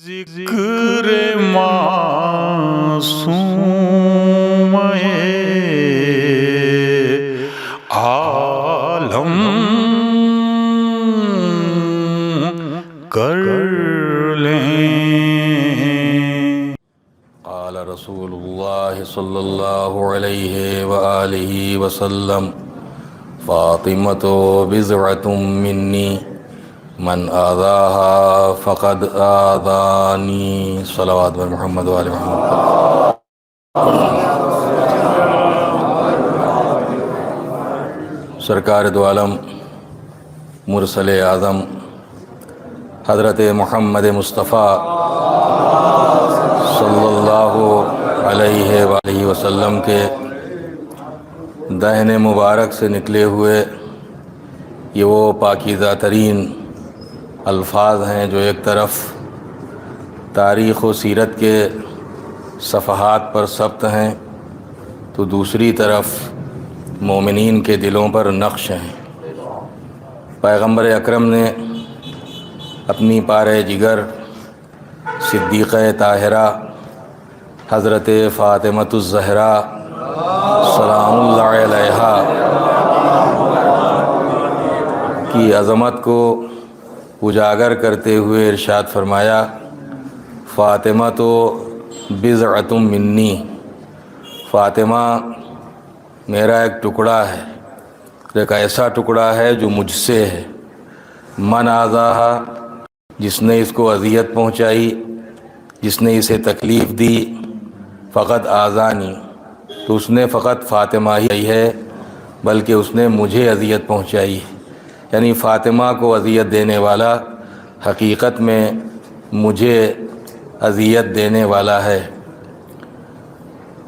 ذکر معصوم عالم کر لیں۔ قال رسول اللہ صلی اللہ علیہ وآلہ وسلم فاطمۃ بضعۃ منی من آذاها فقد آذانی۔ صلوات بر محمد و آل محمد۔ سرکار دو عالم مرسل اعظم حضرت محمد مصطفیٰ صلی اللہ علیہ وآلہ وسلم کے دہن مبارک سے نکلے ہوئے یہ وہ پاکیزہ ترین الفاظ ہیں جو ایک طرف تاریخ و سیرت کے صفحات پر ثبت ہیں تو دوسری طرف مومنین کے دلوں پر نقش ہیں۔ پیغمبر اکرم نے اپنی پارہ جگر صدیقہ طاہرہ حضرت فاطمۃ الزہرا سلام اللہ علیہا کی عظمت کو اجاگر کرتے ہوئے ارشاد فرمایا، فاطمہ تو بضعۃ منی، فاطمہ میرا ایک ٹکڑا ہے، ایک ایسا ٹکڑا ہے جو مجھ سے ہے۔ من آذاہا، جس نے اس کو اذیت پہنچائی، جس نے اسے تکلیف دی، فقط آذانی، تو اس نے فقط فاطمہ ہی ہے بلکہ اس نے مجھے اذیت پہنچائی ہے، یعنی فاطمہ کو اذیت دینے والا حقیقت میں مجھے اذیت دینے والا ہے۔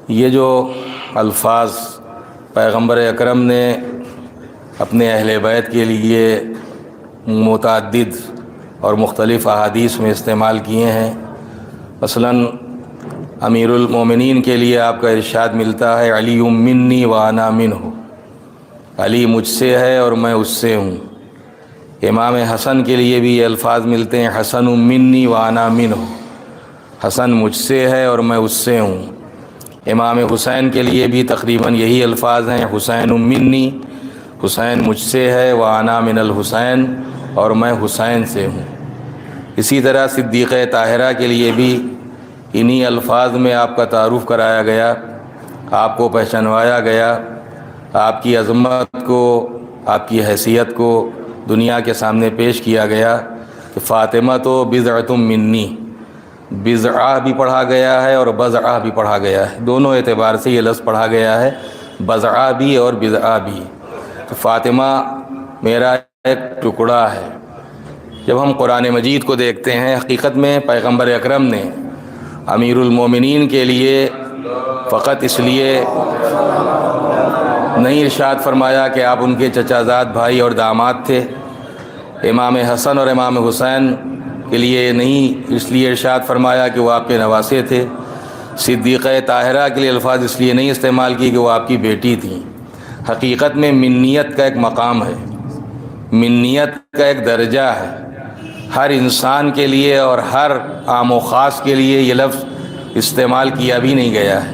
یہ جو الفاظ پیغمبر اکرم نے اپنے اہل بیت کے لیے متعدد اور مختلف احادیث میں استعمال کیے ہیں، مثلاً امیر المومنین کے لیے آپ کا ارشاد ملتا ہے، علی منی وانا منہ، علی مجھ سے ہے اور میں اس سے ہوں۔ امام حسن کے لیے بھی یہ الفاظ ملتے ہیں، حسن منی وانا منہ، حسن مجھ سے ہے اور میں اس سے ہوں۔ امام حسین کے لیے بھی تقریباً یہی الفاظ ہیں، حسین منی، حسین مجھ سے ہے، وانا من الحسین، اور میں حسین سے ہوں۔ اسی طرح صدیقہ طاہرہ کے لیے بھی انہی الفاظ میں آپ کا تعارف کرایا گیا، آپ کو پہچانوایا گیا، آپ کی عظمت کو، آپ کی حیثیت کو دنیا کے سامنے پیش کیا گیا کہ فاطمہ تو بضعۃ منی، بضعہ بھی پڑھا گیا ہے اور بضعہ بھی پڑھا گیا ہے، دونوں اعتبار سے یہ لفظ پڑھا گیا ہے، بضعہ بھی اور بضعہ بھی۔ تو فاطمہ میرا ایک ٹکڑا ہے۔ جب ہم قرآن مجید کو دیکھتے ہیں، حقیقت میں پیغمبر اکرم نے امیر المومنین کے لیے فقط اس لیے نہیں ارشاد فرمایا کہ آپ ان کے چچا زاد بھائی اور داماد تھے، امام حسن اور امام حسین کے لیے نہیں اس لیے ارشاد فرمایا کہ وہ آپ کے نواسے تھے، صدیقہ طاہرہ کے لیے الفاظ اس لیے نہیں استعمال کی کہ وہ آپ کی بیٹی تھیں۔ حقیقت میں منیت کا ایک مقام ہے، منیت کا ایک درجہ ہے، ہر انسان کے لیے اور ہر عام و خاص کے لیے یہ لفظ استعمال کیا بھی نہیں گیا ہے۔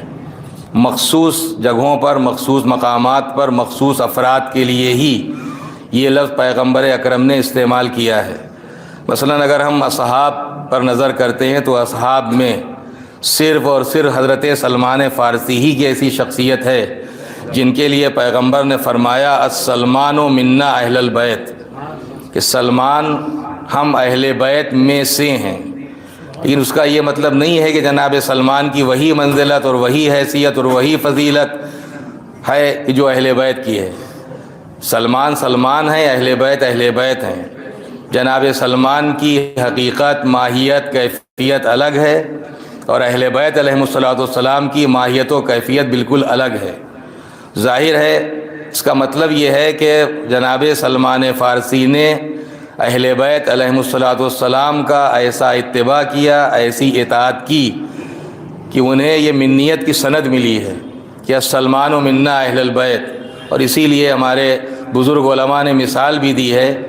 مخصوص جگہوں پر، مخصوص مقامات پر، مخصوص افراد کے لیے ہی یہ لفظ پیغمبر اکرم نے استعمال کیا ہے۔ مثلاً اگر ہم اصحاب پر نظر کرتے ہیں تو اصحاب میں صرف اور صرف حضرت سلمان فارسی ہی کی ایسی شخصیت ہے جن کے لیے پیغمبر نے فرمایا السلمان منا اہل البیت، کہ سلمان ہم اہل بیت میں سے ہیں۔ لیکن اس کا یہ مطلب نہیں ہے کہ جناب سلمان کی وہی منزلت اور وہی حیثیت اور وہی فضیلت ہے کہ جو اہل بیت کی ہے۔ سلمان سلمان ہیں، اہل بیت ہیں۔ جناب سلمان کی حقیقت، ماہیت، کیفیت الگ ہے، اور اہل بیت علیہم الصلوۃ والسلام کی ماہیت و کیفیت بالکل الگ ہے۔ ظاہر ہے اس کا مطلب یہ ہے کہ جناب سلمان فارسی نے اہل بیت علیہم الصلوۃ والسلام کا ایسا اتباع کیا، ایسی اطاعت کی کہ انہیں یہ منیت کی سند ملی ہے کہ السلمان منا اہل البیت۔ اور اسی لیے ہمارے بزرگ علماء نے مثال بھی دی ہے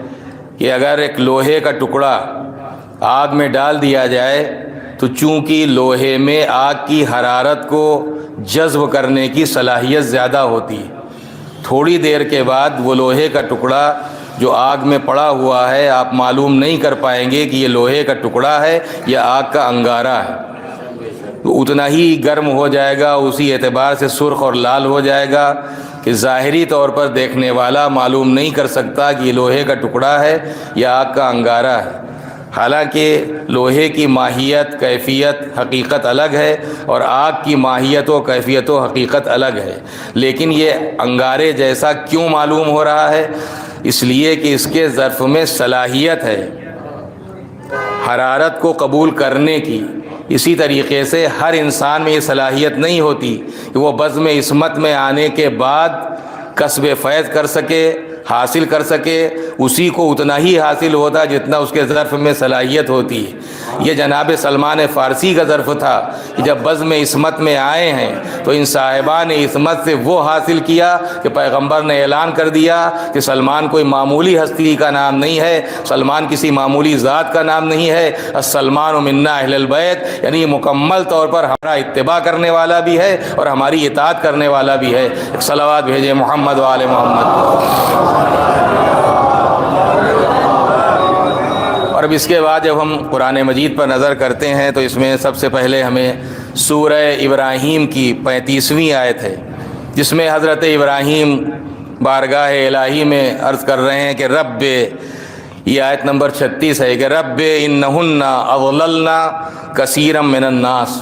کہ اگر ایک لوہے کا ٹکڑا آگ میں ڈال دیا جائے تو چونکہ لوہے میں آگ کی حرارت کو جذب کرنے کی صلاحیت زیادہ ہوتی ہے، تھوڑی دیر کے بعد وہ لوہے کا ٹکڑا جو آگ میں پڑا ہوا ہے آپ معلوم نہیں کر پائیں گے کہ یہ لوہے کا ٹکڑا ہے یا آگ کا انگارہ ہے، تو اتنا ہی گرم ہو جائے گا، اسی اعتبار سے سرخ اور لال ہو جائے گا کہ ظاہری طور پر دیکھنے والا معلوم نہیں کر سکتا کہ یہ لوہے کا ٹکڑا ہے یا آگ کا انگارہ ہے۔ حالانکہ لوہے کی ماہیت، کیفیت، حقیقت الگ ہے اور آگ کی ماہیت و کیفیت و حقیقت الگ ہے، لیکن یہ انگارے جیسا کیوں معلوم ہو رہا ہے؟ اس لیے کہ اس کے ظرف میں صلاحیت ہے حرارت کو قبول کرنے کی۔ اسی طریقے سے ہر انسان میں یہ صلاحیت نہیں ہوتی کہ وہ بزم عصمت میں آنے کے بعد کسب فیض کر سکے، حاصل کر سکے، اسی کو اتنا ہی حاصل ہوتا جتنا اس کے ظرف میں صلاحیت ہوتی ہے۔ یہ جناب سلمان فارسی کا ظرف تھا کہ جب بزم عصمت میں آئے ہیں تو ان صاحبان عصمت سے وہ حاصل کیا کہ پیغمبر نے اعلان کر دیا کہ سلمان کوئی معمولی ہستی کا نام نہیں ہے، سلمان کسی معمولی ذات کا نام نہیں ہے، السلمان منا اہل البیت، یعنی مکمل طور پر ہمارا اتباع کرنے والا بھی ہے اور ہماری اطاعت کرنے والا بھی ہے۔ ایک صلوات بھیجے محمد و آل محمد۔ اور اب اس کے بعد جب ہم قرآن مجید پر نظر کرتے ہیں تو اس میں سب سے پہلے ہمیں سورہ ابراہیم کی 35ویں آیت ہے، جس میں حضرت ابراہیم بارگاہ الہی میں عرض کر رہے ہیں کہ رب، یہ آیت نمبر 36 ہے کہ رب انہن اضللن کثیرا من الناس،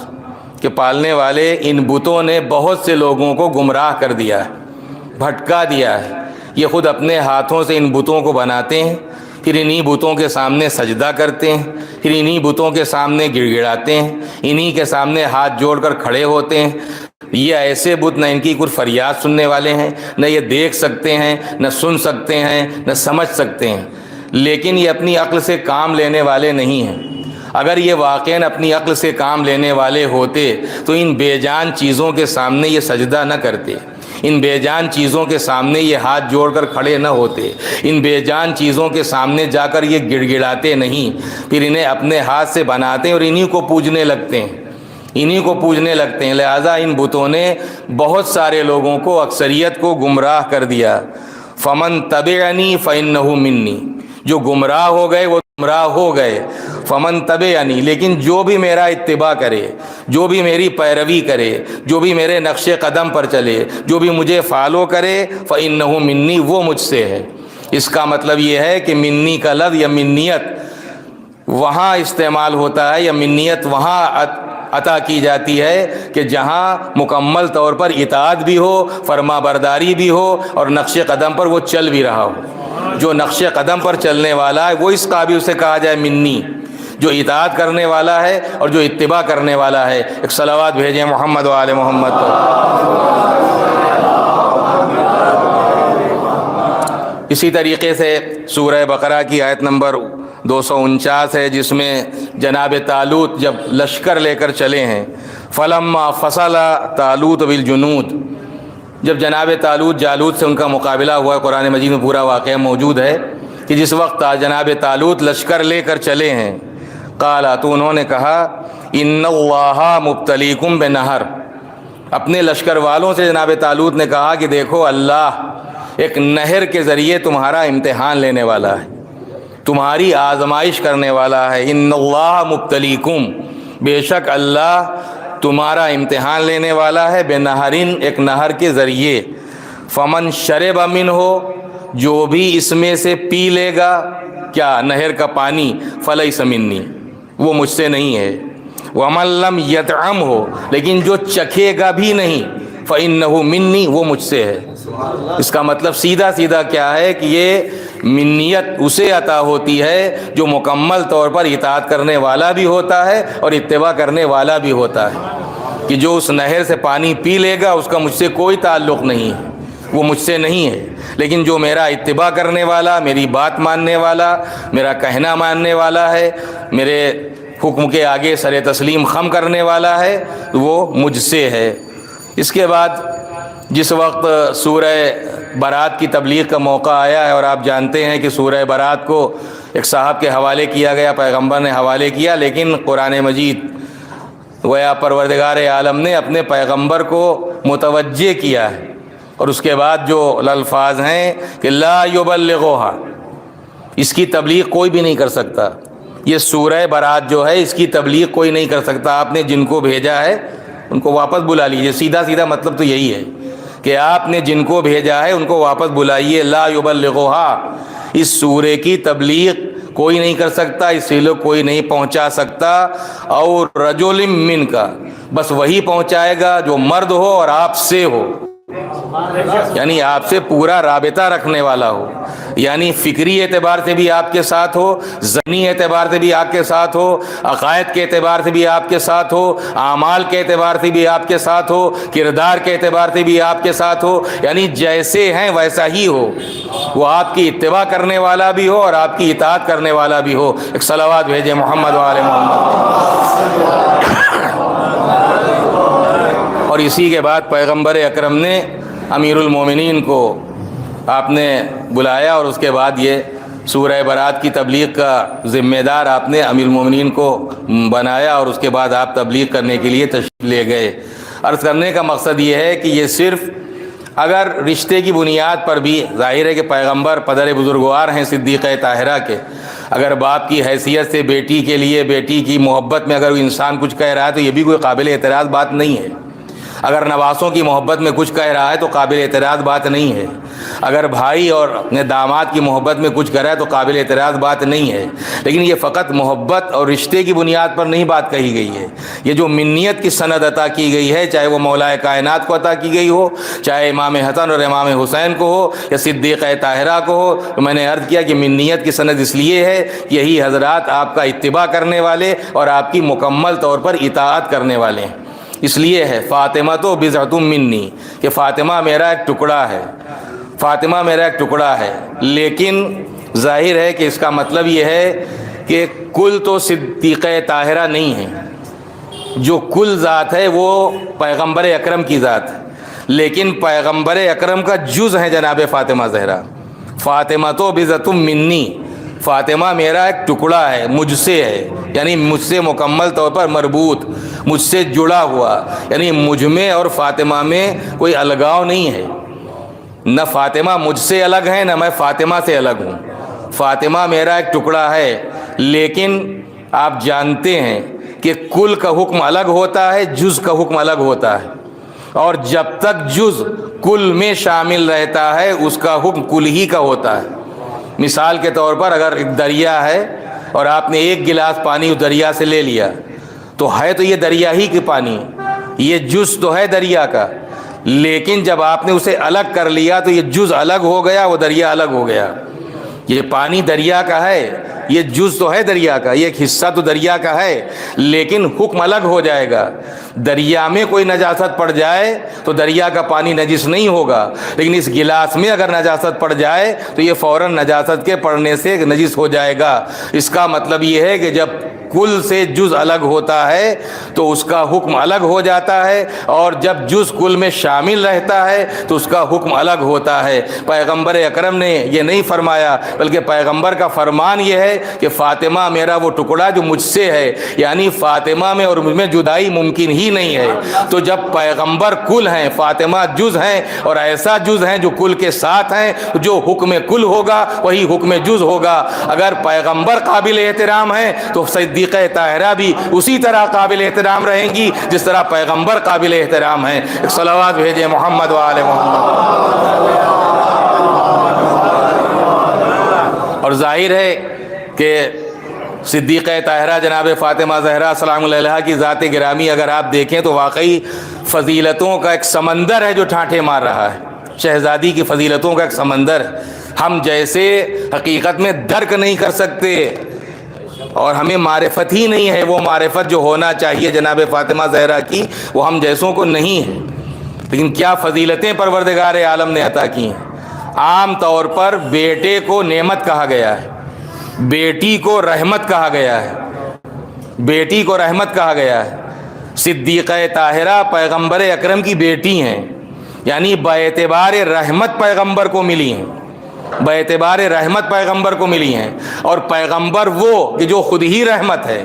کہ پالنے والے ان بتوں نے بہت سے لوگوں کو گمراہ کر دیا ہے، بھٹکا دیا ہے۔ یہ خود اپنے ہاتھوں سے ان بتوں کو بناتے ہیں، پھر انہی بتوں کے سامنے سجدہ کرتے ہیں، پھر انہی بتوں کے سامنے گڑ گڑاتے ہیں، انہی کے سامنے ہاتھ جوڑ کر کھڑے ہوتے ہیں۔ یہ ایسے بت نہ ان کی کوئی فریاد سننے والے ہیں، نہ یہ دیکھ سکتے ہیں، نہ سن سکتے ہیں، نہ سمجھ سکتے ہیں، لیکن یہ اپنی عقل سے کام لینے والے نہیں ہیں۔ اگر یہ واقعاً اپنی عقل سے کام لینے والے ہوتے تو ان بے جان چیزوں کے سامنے یہ سجدہ نہ کرتے، ان بے جان چیزوں کے سامنے یہ ہاتھ جوڑ کر کھڑے نہ ہوتے، ان بے جان چیزوں کے سامنے جا کر یہ گڑ گڑاتے نہیں، پھر انہیں اپنے ہاتھ سے بناتے ہیں اور انہی کو پوجنے لگتے ہیں، انہی کو پوجنے لگتے ہیں۔ لہٰذا ان بتوں نے بہت سارے لوگوں کو، اکثریت کو گمراہ کر دیا۔ فمن تبعنی فانہ منی، جو گمراہ ہو گئے وہ گمراہ ہو گئے۔ فمن تبعنی، لیکن جو بھی میرا اتباع کرے، جو بھی میری پیروی کرے، جو بھی میرے نقش قدم پر چلے، جو بھی مجھے فالو کرے، فانہ منی، وہ مجھ سے ہے۔ اس کا مطلب یہ ہے کہ منی کا لفظ یا منیت وہاں استعمال ہوتا ہے، یا منیت وہاں عطا کی جاتی ہے کہ جہاں مکمل طور پر اطاعت بھی ہو، فرما برداری بھی ہو اور نقش قدم پر وہ چل بھی رہا ہو۔ جو نقش قدم پر چلنے والا ہے وہ اس قابل سے کہا جائے منی، جو اطاعت کرنے والا ہے اور جو اتباع کرنے والا ہے۔ ایک صلوات بھیجیں محمد و آل محمد پر۔ اسی طریقے سے سورہ بقرہ کی آیت نمبر 249 ہے، جس میں جناب طالوت جب لشکر لے کر چلے ہیں، فلما فصل طالوت بالجنود، جب جناب طالوت جالوت سے ان کا مقابلہ ہوا، قرآن مجید میں پورا واقعہ موجود ہے کہ جس وقت جناب طالوت لشکر لے کر چلے ہیں، قال، تو انہوں نے کہا، ان اللہ مبتلیکم بنہر، اپنے لشکر والوں سے جناب طالوت نے کہا کہ دیکھو اللہ ایک نہر کے ذریعے تمہارا امتحان لینے والا ہے، تمہاری آزمائش کرنے والا ہے۔ ان اللہ مبتلیکم، بے شک اللہ تمہارا امتحان لینے والا ہے، بنہرین، ایک نہر کے ذریعے۔ فمن شرب منہ، جو بھی اس میں سے پی لے گا، کیا نہر کا پانی، فلیس منی، وہ مجھ سے نہیں ہے۔ ومن لم یطعمہ، لیکن جو چکھے گا بھی نہیں، فإنہ منی، وہ مجھ سے ہے۔ اس کا مطلب سیدھا سیدھا کیا ہے کہ یہ منیت اسے عطا ہوتی ہے جو مکمل طور پر اطاعت کرنے والا بھی ہوتا ہے اور اتباع کرنے والا بھی ہوتا ہے، کہ جو اس نہر سے پانی پی لے گا اس کا مجھ سے کوئی تعلق نہیں ہے، وہ مجھ سے نہیں ہے۔ لیکن جو میرا اتباع کرنے والا، میری بات ماننے والا، میرا کہنا ماننے والا ہے، میرے حکم کے آگے سر تسلیم خم کرنے والا ہے، وہ مجھ سے ہے۔ اس کے بعد جس وقت سورہ برات کی تبلیغ کا موقع آیا ہے، اور آپ جانتے ہیں کہ سورہ برات کو ایک صاحب کے حوالے کیا گیا، پیغمبر نے حوالے کیا، لیکن قرآن مجید گویا پروردگار عالم نے اپنے پیغمبر کو متوجہ کیا ہے، اور اس کے بعد جو الفاظ ہیں کہ لا یبلغھا، اس کی تبلیغ کوئی بھی نہیں کر سکتا۔ یہ سورہ برات جو ہے اس کی تبلیغ کوئی نہیں کر سکتا، آپ نے جن کو بھیجا ہے ان کو واپس بلا لیجیے۔ سیدھا سیدھا مطلب تو یہی ہے کہ آپ نے جن کو بھیجا ہے ان کو واپس بلائیے۔ لا یبلغھا، اس سورے کی تبلیغ کوئی نہیں کر سکتا، اس لیے کوئی نہیں پہنچا سکتا۔ اور رجل من کا، بس وہی پہنچائے گا جو مرد ہو اور آپ سے ہو، یعنی آپ سے پورا رابطہ رکھنے والا ہو، یعنی فکری اعتبار سے بھی آپ کے ساتھ ہو، ذہنی اعتبار سے بھی آپ کے ساتھ ہو، عقائد کے اعتبار سے بھی آپ کے ساتھ ہو، اعمال کے اعتبار سے بھی آپ کے ساتھ ہو، کردار کے اعتبار سے بھی آپ کے ساتھ ہو، یعنی جیسے ہیں ویسا ہی ہو، وہ آپ کی اتباع کرنے والا بھی ہو اور آپ کی اطاعت کرنے والا بھی ہو۔ ایک صلوات بھیجے محمد و آل محمد۔ اور اسی کے بعد پیغمبر اکرم نے امیر المومنین کو آپ نے بلایا، اور اس کے بعد یہ سورہ برات کی تبلیغ کا ذمہ دار آپ نے امیر المومنین کو بنایا، اور اس کے بعد آپ تبلیغ کرنے کے لیے تشریف لے گئے۔ عرض کرنے کا مقصد یہ ہے کہ یہ صرف اگر رشتے کی بنیاد پر بھی، ظاہر ہے کہ پیغمبر پدر بزرگوار ہیں صدیقہ طاہرہ کے، اگر باپ کی حیثیت سے بیٹی کے لیے، بیٹی کی محبت میں اگر انسان کچھ کہہ رہا ہے تو یہ بھی کوئی قابل اعتراض بات نہیں ہے۔ اگر نواسوں کی محبت میں کچھ کہہ رہا ہے تو قابل اعتراض بات نہیں ہے۔ اگر بھائی اور اپنے داماد کی محبت میں کچھ کہہ رہا ہے تو قابل اعتراض بات نہیں ہے، لیکن یہ فقط محبت اور رشتے کی بنیاد پر نہیں بات کہی گئی ہے۔ یہ جو منیت کی سند عطا کی گئی ہے، چاہے وہ مولا کائنات کو عطا کی گئی ہو، چاہے امام حسن اور امام حسین کو ہو یا صدیقہ طاہرہ کو ہو، تو میں نے عرض کیا کہ منیت کی سند اس لیے ہے کہ یہی حضرات آپ کا اتباع کرنے والے اور آپ کی مکمل طور پر اطاعت کرنے والے ہیں۔ اس لیے ہے فاطمہ تو بضعۃ منی، کہ فاطمہ میرا ایک ٹکڑا ہے، فاطمہ میرا ایک ٹکڑا ہے۔ لیکن ظاہر ہے کہ اس کا مطلب یہ ہے کہ کل تو صدیقہ طاہرہ نہیں ہے، جو کل ذات ہے وہ پیغمبر اکرم کی ذات ہے، لیکن پیغمبر اکرم کا جز ہے جناب فاطمہ زہرا۔ فاطمہ تو بضعۃ منی، فاطمہ میرا ایک ٹکڑا ہے، مجھ سے ہے، یعنی مجھ سے مکمل طور پر مربوط، مجھ سے جڑا ہوا، یعنی مجھ میں اور فاطمہ میں کوئی الگاؤ نہیں ہے۔ نہ فاطمہ مجھ سے الگ ہے نہ میں فاطمہ سے الگ ہوں۔ فاطمہ میرا ایک ٹکڑا ہے، لیکن آپ جانتے ہیں کہ کل کا حکم الگ ہوتا ہے، جز کا حکم الگ ہوتا ہے، اور جب تک جز کل میں شامل رہتا ہے اس کا حکم کل ہی کا ہوتا ہے۔ مثال کے طور پر اگر ایک دریا ہے اور آپ نے ایک گلاس پانی اس دریا سے لے لیا، تو ہے تو یہ دریا ہی کی پانی، یہ جز تو ہے دریا کا، لیکن جب آپ نے اسے الگ کر لیا تو یہ جز الگ ہو گیا، وہ دریا الگ ہو گیا۔ یہ پانی دریا کا ہے، یہ جز تو ہے دریا کا، یہ ایک حصہ تو دریا کا ہے، لیکن حکم الگ ہو جائے گا۔ دریا میں کوئی نجاست پڑ جائے تو دریا کا پانی نجس نہیں ہوگا، لیکن اس گلاس میں اگر نجاست پڑ جائے تو یہ فوراً نجاست کے پڑنے سے نجس ہو جائے گا۔ اس کا مطلب یہ ہے کہ جب کل سے جز الگ ہوتا ہے تو اس کا حکم الگ ہو جاتا ہے، اور جب جز کل میں شامل رہتا ہے تو اس کا حکم الگ ہوتا ہے۔ پیغمبر اکرم نے یہ نہیں فرمایا، بلکہ پیغمبر کا فرمان یہ ہے کہ فاطمہ میرا وہ ٹکڑا جو مجھ سے ہے، یعنی فاطمہ میں اور مجھ میں جدائی ممکن ہی نہیں ہے۔ تو جب پیغمبر کل ہیں، فاطمہ جز ہیں، اور ایسا جز ہیں جو کل کے ساتھ ہیں، جو حکم کل ہوگا وہی حکم جز ہوگا۔ اگر پیغمبر قابل احترام ہیں تو صدیقہ طاہرہ بھی اسی طرح قابل احترام رہیں گی جس طرح پیغمبر قابل احترام ہیں۔ ایک صلوات بھیجیں محمد و آل محمد۔ اور ظاہر ہے کہ صدیقہ طاہرہ جناب فاطمہ زہرا سلام اللہ علیہا کی ذات گرامی اگر آپ دیکھیں تو واقعی فضیلتوں کا ایک سمندر ہے جو ٹھانٹے مار رہا ہے۔ شہزادی کی فضیلتوں کا ایک سمندر ہے، ہم جیسے حقیقت میں درک نہیں کر سکتے، اور ہمیں معرفت ہی نہیں ہے وہ معرفت جو ہونا چاہیے جناب فاطمہ زہرا کی، وہ ہم جیسوں کو نہیں ہے۔ لیکن کیا فضیلتیں پروردگار عالم نے عطا کی ہیں۔ عام طور پر بیٹے کو نعمت کہا گیا ہے، بیٹی کو رحمت کہا گیا ہے، بیٹی کو رحمت کہا گیا ہے۔ صدیقہ طاہرہ پیغمبر اکرم کی بیٹی ہیں، یعنی باعتبار رحمت پیغمبر کو ملی ہیں۔ باعتبار رحمت پیغمبر کو ملی ہیں، اور پیغمبر وہ کہ جو خود ہی رحمت ہے،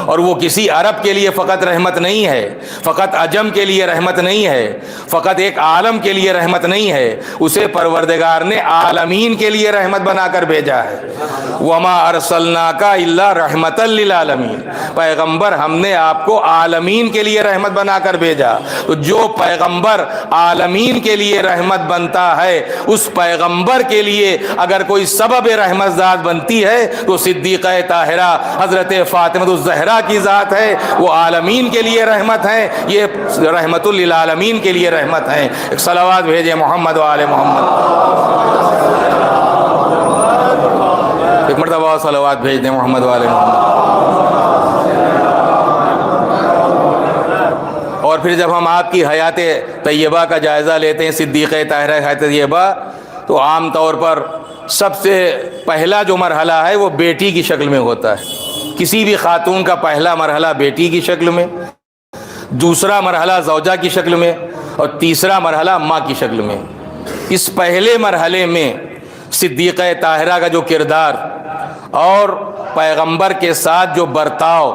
اور وہ کسی عرب کے لیے فقط رحمت نہیں ہے، فقط عجم کے لیے رحمت نہیں ہے، فقط ایک عالم کے لیے رحمت نہیں ہے، اسے پروردگار نے عالمین کے لیے رحمت بنا کر بھیجا ہے۔ وما ارسلناک الا رحمت للعالمین، پیغمبر ہم نے آپ کو عالمین کے لیے رحمت بنا کر بھیجا۔ تو جو پیغمبر عالمین کے لیے رحمت بنتا ہے، اس پیغمبر کے لیے اگر کوئی سبب رحمت ذات بنتی ہے تو صدیقہ طاہرہ حضرت فاطمہ الزہرا کی ذات ہے، وہ عالمین کے لیے رحمت ہے، یہ رحمت للعالمین کے لیے رحمت ہے۔ ایک صلوات بھیجے محمد و آل محمد، ایک مرتبہ صلوات بھیج دیں محمد و آل محمد۔ اور پھر جب ہم آپ کی حیات طیبہ کا جائزہ لیتے ہیں، صدیقہ طاہرہ حیات طیبہ، تو عام طور پر سب سے پہلا جو مرحلہ ہے وہ بیٹی کی شکل میں ہوتا ہے۔ کسی بھی خاتون کا پہلا مرحلہ بیٹی کی شکل میں، دوسرا مرحلہ زوجہ کی شکل میں، اور تیسرا مرحلہ ماں کی شکل میں۔ اس پہلے مرحلے میں صدیقہ طاہرہ کا جو کردار اور پیغمبر کے ساتھ جو برتاؤ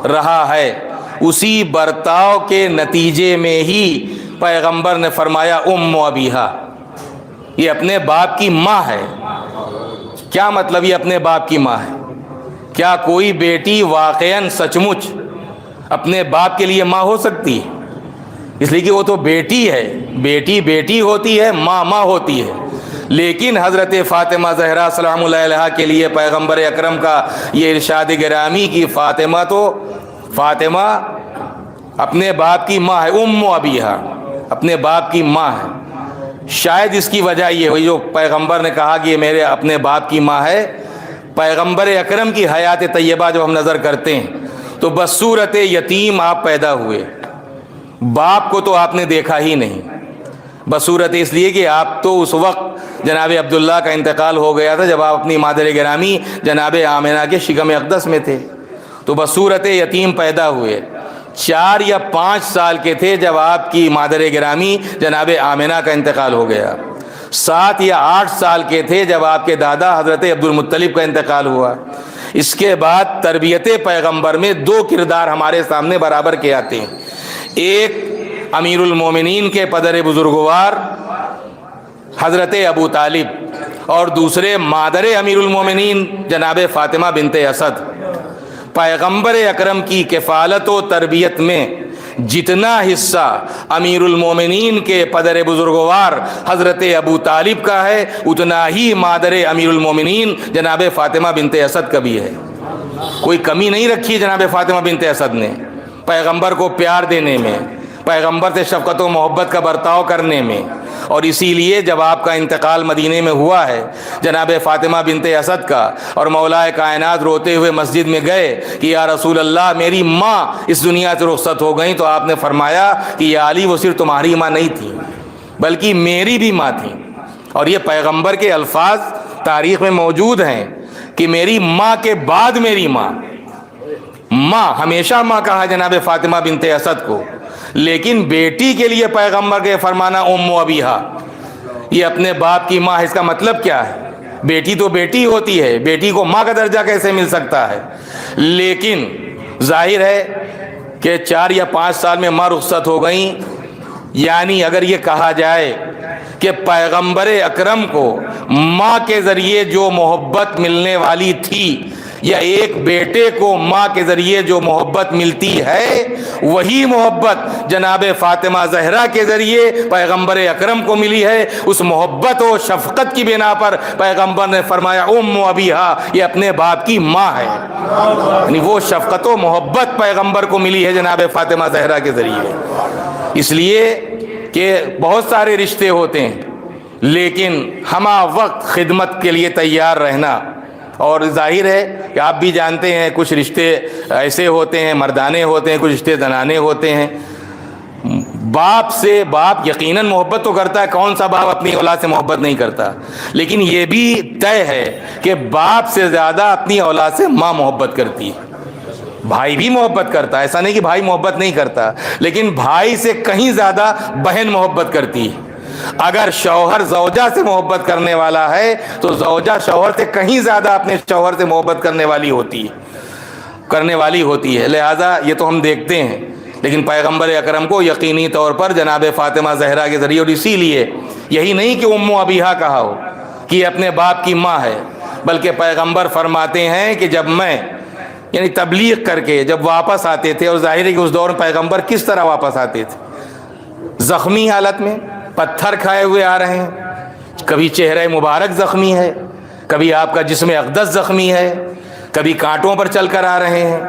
رہا ہے، اسی برتاؤ کے نتیجے میں ہی پیغمبر نے فرمایا ام ابیہا، یہ اپنے باپ کی ماں ہے۔ کیا مطلب یہ اپنے باپ کی ماں ہے؟ کیا کوئی بیٹی واقعاً سچ مچ اپنے باپ کے لیے ماں ہو سکتی ہے؟ اس لیے کہ وہ تو بیٹی ہے، بیٹی بیٹی ہوتی ہے، ماں ماں ہوتی ہے۔ لیکن حضرت فاطمہ زہرا سلام اللہ علیہا کے لیے پیغمبر اکرم کا یہ ارشاد گرامی کی فاطمہ اپنے باپ کی ماں ہے، ام ابیہا، اپنے باپ کی ماں ہے۔ شاید اس کی وجہ یہ ہوئی جو پیغمبر نے کہا کہ یہ میرے اپنے باپ کی ماں ہے، پیغمبر اکرم کی حیات طیبہ جو ہم نظر کرتے ہیں تو بصورت یتیم آپ پیدا ہوئے، باپ کو تو آپ نے دیکھا ہی نہیں۔ بصورت اس لیے کہ آپ تو اس وقت جناب عبداللہ کا انتقال ہو گیا تھا جب آپ اپنی مادر گرامی جناب آمنہ کے شکم اقدس میں تھے، تو بصورت یتیم پیدا ہوئے۔ 4 یا 5 سال کے تھے جب آپ کی مادر گرامی جناب آمنہ کا انتقال ہو گیا۔ 7 یا 8 سال کے تھے جب آپ کے دادا حضرت عبد المطلب کا انتقال ہوا۔ اس کے بعد تربیت پیغمبر میں 2 کردار ہمارے سامنے برابر کے آتے ہیں، ایک امیر المومنین کے پدر بزرگوار حضرت ابو طالب، اور دوسرے مادر امیر المومنین جناب فاطمہ بنت اسد۔ پیغمبر اکرم کی کفالت و تربیت میں جتنا حصہ امیر المومنین کے پدر بزرگوار حضرت ابو طالب کا ہے، اتنا ہی مادر امیر المومنین جناب فاطمہ بنت اسد کا بھی ہے۔ کوئی کمی نہیں رکھی جناب فاطمہ بنت اسد نے پیغمبر کو پیار دینے میں، پیغمبر سے شفقت و محبت کا برتاؤ کرنے میں، اور اسی لیے جب آپ کا انتقال مدینے میں ہوا ہے جناب فاطمہ بنت اسد کا، اور مولا کائنات روتے ہوئے مسجد میں گئے کہ یا رسول اللہ میری ماں اس دنیا سے رخصت ہو گئیں، تو آپ نے فرمایا کہ یا علی وہ صرف تمہاری ماں نہیں تھی بلکہ میری بھی ماں تھی۔ اور یہ پیغمبر کے الفاظ تاریخ میں موجود ہیں کہ میری ماں کے بعد میری ماں، ماں ہمیشہ ماں کہا جناب فاطمہ بنت اسد کو، لیکن بیٹی کے لیے پیغمبر کے فرمانا ام ابیہا، یہ اپنے باپ کی ماں۔ اس کا مطلب کیا ہے؟ بیٹی تو بیٹی ہوتی ہے، بیٹی کو ماں کا درجہ کیسے مل سکتا ہے؟ لیکن ظاہر ہے کہ 4 یا 5 سال میں ماں رخصت ہو گئیں، یعنی اگر یہ کہا جائے کہ پیغمبر اکرم کو ماں کے ذریعے جو محبت ملنے والی تھی، یا ایک بیٹے کو ماں کے ذریعے جو محبت ملتی ہے، وہی محبت جناب فاطمہ زہرا کے ذریعے پیغمبر اکرم کو ملی ہے۔ اس محبت و شفقت کی بنا پر پیغمبر نے فرمایا ام ابیہا، یہ اپنے باپ کی ماں ہے، یعنی وہ شفقت و محبت پیغمبر کو ملی ہے جناب فاطمہ زہرا کے ذریعے۔ اس لیے کہ بہت سارے رشتے ہوتے ہیں، لیکن ہمہ وقت خدمت کے لیے تیار رہنا، اور ظاہر ہے کہ آپ بھی جانتے ہیں کچھ رشتے ایسے ہوتے ہیں مردانے ہوتے ہیں، کچھ رشتے زنانے ہوتے ہیں۔ باپ سے باپ یقیناً محبت تو کرتا ہے، کون سا باپ اپنی اولاد سے محبت نہیں کرتا، لیکن یہ بھی طے ہے کہ باپ سے زیادہ اپنی اولاد سے ماں محبت کرتی ہے۔ بھائی بھی محبت کرتا ہے، ایسا نہیں کہ بھائی محبت نہیں کرتا، لیکن بھائی سے کہیں زیادہ بہن محبت کرتی ہے۔ اگر شوہر زوجہ سے محبت کرنے والا ہے تو زوجہ شوہر سے کہیں زیادہ اپنے شوہر سے محبت کرنے والی ہوتی ہے. لہذا یہ تو ہم دیکھتے ہیں، لیکن پیغمبر اکرم کو یقینی طور پر جناب فاطمہ زہرا کے ذریعے، اور اسی لیے یہی نہیں کہ ام ابیہا کہا ہو کہ یہ اپنے باپ کی ماں ہے، بلکہ پیغمبر فرماتے ہیں کہ جب میں یعنی تبلیغ کر کے جب واپس آتے تھے، اور ظاہر ہے کہ اس دور میں پیغمبر کس طرح واپس آتے تھے، زخمی حالت میں، پتھر کھائے ہوئے آ رہے ہیں، کبھی چہرہ مبارک زخمی ہے، کبھی آپ کا جسم اقدس زخمی ہے، کبھی کانٹوں پر چل کر آ رہے ہیں.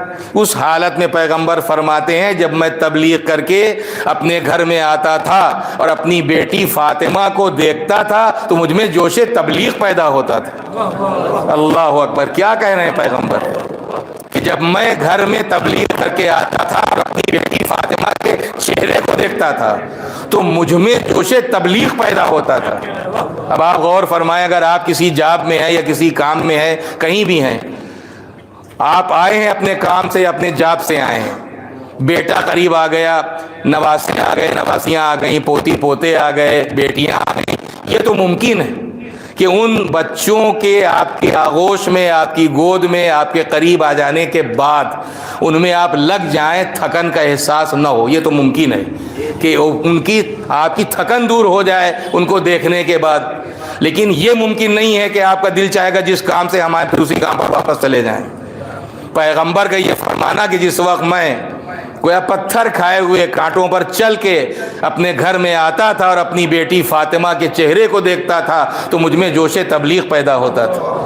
اس حالت میں پیغمبر فرماتے ہیں جب میں تبلیغ کر کے اپنے گھر میں آتا تھا اور اپنی بیٹی فاطمہ کو دیکھتا تھا تو مجھ میں جوش تبلیغ پیدا ہوتا تھا. اللہ اکبر، کیا کہہ رہے ہیں پیغمبر کہ جب میں گھر میں تبلیغ کر کے آتا تھا اور اپنی بیٹی فاطمہ کے چہرے کو دیکھتا تھا تو مجھ میں جوش تبلیغ پیدا ہوتا تھا. اب آپ غور فرمائیں، اگر آپ کسی جاب میں ہیں یا کسی کام میں ہیں، کہیں بھی ہیں، آپ آئے ہیں اپنے کام سے یا اپنے جاب سے آئے ہیں، بیٹا قریب آ گیا، نواسے آ گئے، نواسیاں آ گئیں، پوتی پوتے آ گئے، بیٹیاں آ گئیں، یہ تو ممکن ہے کہ ان بچوں کے آپ کے آغوش میں، آپ کی گود میں، آپ کے قریب آ جانے کے بعد ان میں آپ لگ جائیں، تھکن کا احساس نہ ہو. یہ تو ممکن ہے کہ ان کی آپ کی تھکن دور ہو جائے ان کو دیکھنے کے بعد، لیکن یہ ممکن نہیں ہے کہ آپ کا دل چاہے گا جس کام سے ہم آئے پھر اسی کام پر واپس چلے جائیں. پیغمبر کا یہ فرمانا کہ جس وقت میں گویا پتھر کھائے ہوئے کانٹوں پر چل کے اپنے گھر میں آتا تھا اور اپنی بیٹی فاطمہ کے چہرے کو دیکھتا تھا تو مجھ میں جوش تبلیغ پیدا ہوتا تھا.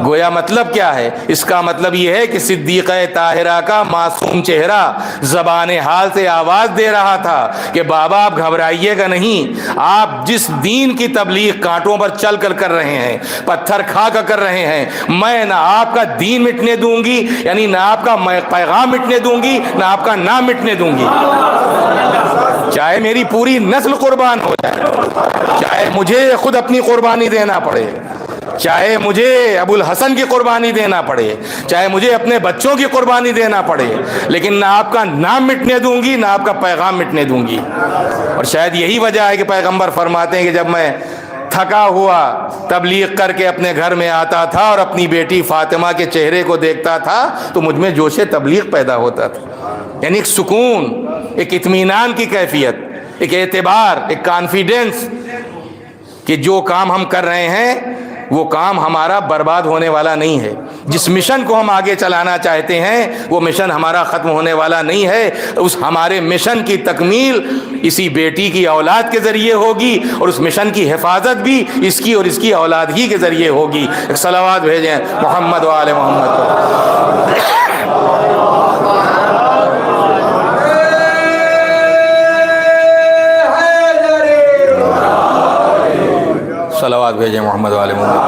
گویا مطلب کیا ہے؟ اس کا مطلب یہ ہے کہ صدیقہ طاہرہ کا معصوم چہرہ زبان حال سے آواز دے رہا تھا کہ بابا آپ گھبرائیے گا نہیں، آپ جس دین کی تبلیغ کانٹوں پر چل کر رہے ہیں، پتھر کھا کر رہے ہیں، میں نہ آپ کا دین مٹنے دوں گی، یعنی نہ آپ کا پیغام مٹنے دوں گی، نہ آپ کا نام مٹنے دوں گی، چاہے میری پوری نسل قربان ہو جائے، چاہے مجھے خود اپنی قربانی دینا پڑے، چاہے مجھے ابو الحسن کی قربانی دینا پڑے، چاہے مجھے اپنے بچوں کی قربانی دینا پڑے، لیکن نہ آپ کا نام مٹنے دوں گی، نہ آپ کا پیغام مٹنے دوں گی. اور شاید یہی وجہ ہے کہ پیغمبر فرماتے ہیں کہ جب میں تھکا ہوا تبلیغ کر کے اپنے گھر میں آتا تھا اور اپنی بیٹی فاطمہ کے چہرے کو دیکھتا تھا تو مجھ میں جوش تبلیغ پیدا ہوتا تھا. یعنی ایک سکون، ایک اطمینان کی کیفیت، ایک اعتبار، ایک کانفیڈنس کہ جو کام ہم کر رہے ہیں وہ کام ہمارا برباد ہونے والا نہیں ہے. جس مشن کو ہم آگے چلانا چاہتے ہیں وہ مشن ہمارا ختم ہونے والا نہیں ہے. اس ہمارے مشن کی تکمیل اسی بیٹی کی اولاد کے ذریعے ہوگی، اور اس مشن کی حفاظت بھی اس کی اور اس کی اولاد ہی کے ذریعے ہوگی. ایک صلوات بھیجیں محمد و آل محمد پر. صلوات بھیجیں محمد والے محمد.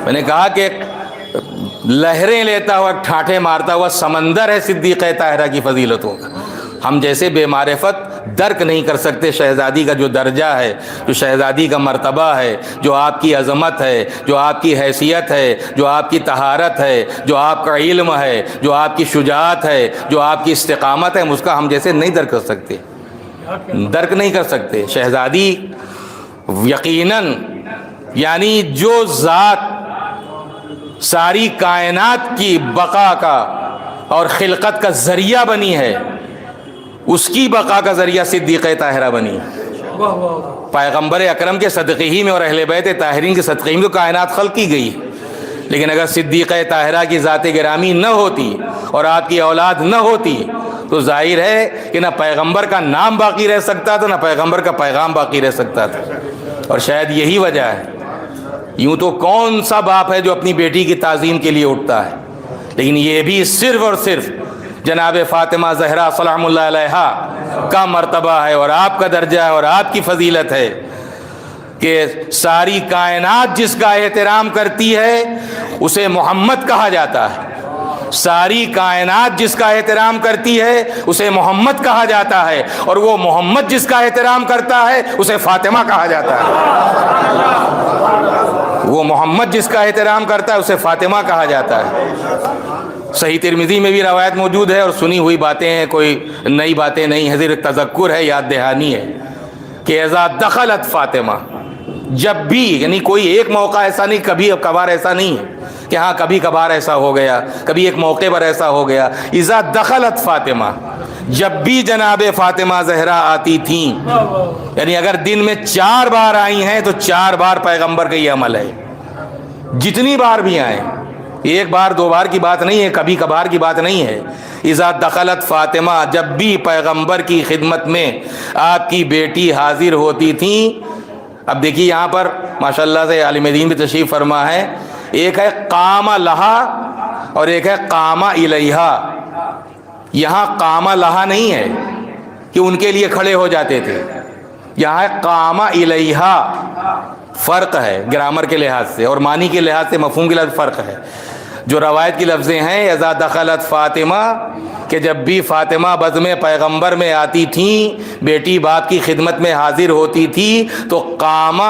میں نے کہا کہ لہریں لیتا ہوا، ٹھاٹھے مارتا ہوا سمندر ہے صدیقہ طاہرہ کی فضیلتوں کا. ہم جیسے بے معرفت درک نہیں کر سکتے شہزادی کا جو درجہ ہے، جو شہزادی کا مرتبہ ہے، جو آپ کی عظمت ہے، جو آپ کی حیثیت ہے، جو آپ کی طہارت ہے، جو آپ کا علم ہے، جو آپ کی شجاعت ہے، جو آپ کی استقامت ہے، اس کا ہم جیسے نہیں درک کر سکتے، درک نہیں کر سکتے. شہزادی یقیناً یعنی جو ذات ساری کائنات کی بقا کا اور خلقت کا ذریعہ بنی ہے، اس کی بقا کا ذریعہ صدیقہ طاہرہ بنی. پیغمبر اکرم کے صدقے ہی میں اور اہل بیت طاہرین کے صدقے ہی میں تو کائنات خلق کی گئی. لیکن اگر صدیقہ طاہرہ کی ذات گرامی نہ ہوتی اور آپ کی اولاد نہ ہوتی تو ظاہر ہے کہ نہ پیغمبر کا نام باقی رہ سکتا تھا، نہ پیغمبر کا پیغام باقی رہ سکتا تھا. اور شاید یہی وجہ ہے، یوں تو کون سا باپ ہے جو اپنی بیٹی کی تعظیم کے لیے اٹھتا ہے، لیکن یہ بھی صرف اور صرف جناب فاطمہ زہرا سلام اللہ علیہا کا مرتبہ ہے اور آپ کا درجہ ہے اور آپ کی فضیلت ہے کہ ساری کائنات جس کا احترام کرتی ہے اسے محمد کہا جاتا ہے. ساری کائنات جس کا احترام کرتی ہے اسے محمد کہا جاتا ہے، اور وہ محمد جس کا احترام کرتا ہے اسے فاطمہ کہا جاتا ہے. وہ محمد جس کا احترام کرتا ہے اسے فاطمہ کہا جاتا ہے۔ صحیح ترمذی میں بھی روایت موجود ہے، اور سنی ہوئی باتیں ہیں، کوئی نئی باتیں نہیں ہیں، صرف تذکر ہے، یاد دہانی ہے کہ اذا دخلت فاطمہ، جب بھی، یعنی کوئی ایک موقع ایسا نہیں، کبھی کبھار ایسا نہیں ہے کہ ہاں کبھی کبھار ایسا ہو گیا، کبھی ایک موقع پر ایسا ہو گیا، اذا دخلت فاطمہ، جب بھی جناب فاطمہ زہرا آتی تھیں، یعنی اگر دن میں 4 بار آئی ہیں تو 4 بار پیغمبر کا یہ عمل ہے، جتنی بار بھی آئیں، ایک بار 2 بار کی بات نہیں ہے، کبھی کبھار کی بات نہیں ہے۔ اذا دخلت فاطمہ، جب بھی پیغمبر کی خدمت میں آپ کی بیٹی حاضر ہوتی تھیں۔ اب دیکھیے یہاں پر ماشاءاللہ سے عالم دین بھی تشریف فرما ہے، ایک ہے قام لہا اور ایک ہے قام الیہا۔ یہاں قام لہا نہیں ہے کہ ان کے لیے کھڑے ہو جاتے تھے، یہاں ہے قام الیہا، فرق ہے گرامر کے لحاظ سے اور معنی کے لحاظ سے، مفہوم کے لحاظ سے فرق ہے۔ جو روایت کی لفظیں ہیں اذا دخلت فاطمہ، کہ جب بھی فاطمہ بزم پیغمبر میں آتی تھیں، بیٹی باپ کی خدمت میں حاضر ہوتی تھی، تو قام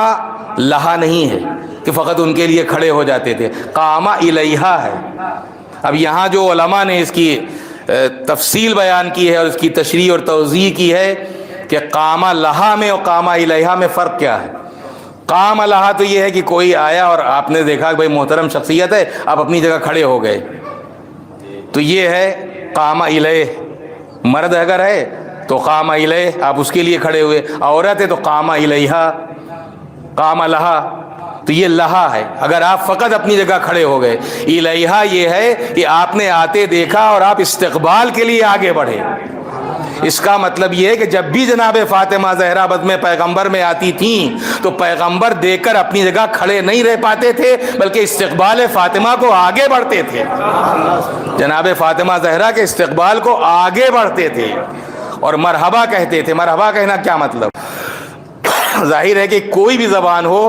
لہا نہیں ہے کہ فقط ان کے لیے کھڑے ہو جاتے تھے، قام الیہا ہے۔ اب یہاں جو علماء نے اس کی تفصیل بیان کی ہے اور اس کی تشریح اور توضیح کی ہے کہ قام لہا میں اور قام الیہا میں فرق کیا ہے۔ قام لہا تو یہ ہے کہ کوئی آیا اور آپ نے دیکھا کہ بھائی محترم شخصیت ہے، آپ اپنی جگہ کھڑے ہو گئے، تو یہ ہے قام الیہ۔ مرد اگر ہے تو قام الیہ، آپ اس کے لیے کھڑے ہوئے، عورت ہے تو قام الیہا، قام لہا، تو یہ لہا ہے اگر آپ فقط اپنی جگہ کھڑے ہو گئے۔ الیہا یہ ہے کہ آپ نے آتے دیکھا اور آپ استقبال کے لیے آگے بڑھے۔ اس کا مطلب یہ ہے کہ جب بھی جناب فاطمہ زہرا بزم پیغمبر میں آتی تھیں تو پیغمبر دیکھ کر اپنی جگہ کھڑے نہیں رہ پاتے تھے، بلکہ استقبال فاطمہ کو آگے بڑھتے تھے، جناب فاطمہ زہرا کے استقبال کو آگے بڑھتے تھے اور مرحبا کہتے تھے۔ مرحبا کہنا کیا مطلب؟ ظاہر ہے کہ کوئی بھی زبان ہو،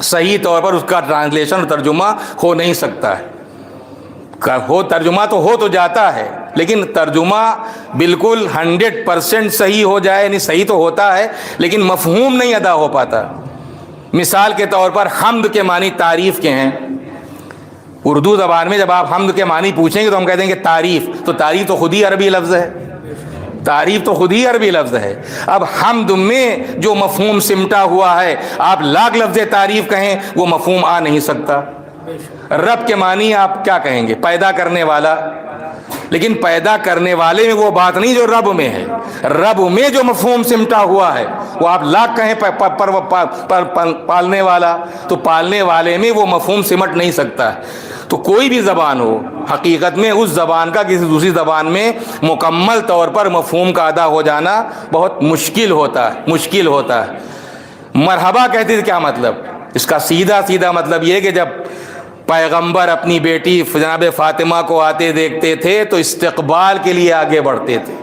صحیح طور پر اس کا ٹرانسلیشن اور ترجمہ ہو نہیں سکتا ہے، ہو ترجمہ تو ہو تو جاتا ہے، لیکن ترجمہ بالکل 100% صحیح ہو جائے، یعنی صحیح تو ہوتا ہے لیکن مفہوم نہیں ادا ہو پاتا۔ مثال کے طور پر حمد کے معنی تعریف کے ہیں، اردو زبان میں جب آپ حمد کے معنی پوچھیں گے تو ہم کہہ دیں گے تعریف، تو تعریف تو خود ہی عربی لفظ ہے، تعریف تو خود ہی عربی لفظ ہے۔ اب حمد میں جو مفہوم سمٹا ہوا ہے، آپ لاکھ لفظ تعریف کہیں وہ مفہوم آ نہیں سکتا۔ رب کے معنی آپ کیا کہیں گے؟ پیدا کرنے والا، لیکن پیدا کرنے والے میں وہ بات نہیں جو رب میں ہے، رب میں جو مفہوم سمٹا ہوا ہے وہ آپ لاکھ کہیں پالنے والا، تو پالنے والے میں وہ مفہوم سمٹ نہیں سکتا ہے۔ تو کوئی بھی زبان ہو، حقیقت میں اس زبان کا کسی دوسری زبان میں مکمل طور پر مفہوم کا ادا ہو جانا بہت مشکل ہوتا ہے۔ مرحبا کہتے تھے، کیا مطلب؟ اس کا سیدھا مطلب یہ ہے کہ جب پیغمبر اپنی بیٹی جناب فاطمہ کو آتے دیکھتے تھے تو استقبال کے لیے آگے بڑھتے تھے،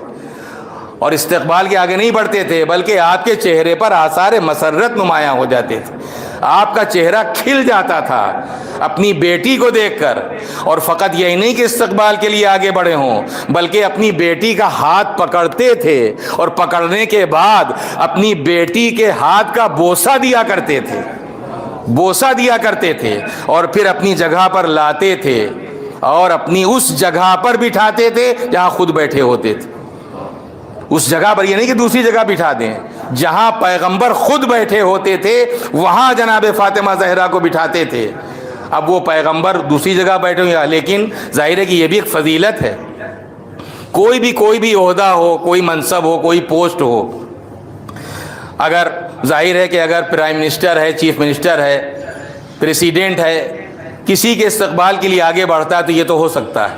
اور استقبال کے آگے نہیں بڑھتے تھے بلکہ آپ کے چہرے پر آثار مسرت نمایاں ہو جاتے تھے، آپ کا چہرہ کھل جاتا تھا اپنی بیٹی کو دیکھ کر۔ اور فقط یہی نہیں کہ استقبال کے لیے آگے بڑھے ہوں، بلکہ اپنی بیٹی کا ہاتھ پکڑتے تھے اور پکڑنے کے بعد اپنی بیٹی کے ہاتھ کا بوسہ دیا کرتے تھے اور پھر اپنی جگہ پر لاتے تھے اور اپنی اس جگہ پر بٹھاتے تھے جہاں خود بیٹھے ہوتے تھے۔ اس جگہ پر، یہ نہیں کہ دوسری جگہ بٹھا دیں، جہاں پیغمبر خود بیٹھے ہوتے تھے وہاں جناب فاطمہ زہرا کو بٹھاتے تھے۔ اب وہ پیغمبر دوسری جگہ بیٹھے ہوئے، لیکن ظاہر ہے کہ یہ بھی ایک فضیلت ہے۔ کوئی بھی عہدہ ہو، کوئی منصب ہو، کوئی پوسٹ ہو، اگر ظاہر ہے کہ اگر پرائم منسٹر ہے، چیف منسٹر ہے، پریسیڈنٹ ہے، کسی کے استقبال کے لیے آگے بڑھتا ہے تو یہ تو ہو سکتا ہے،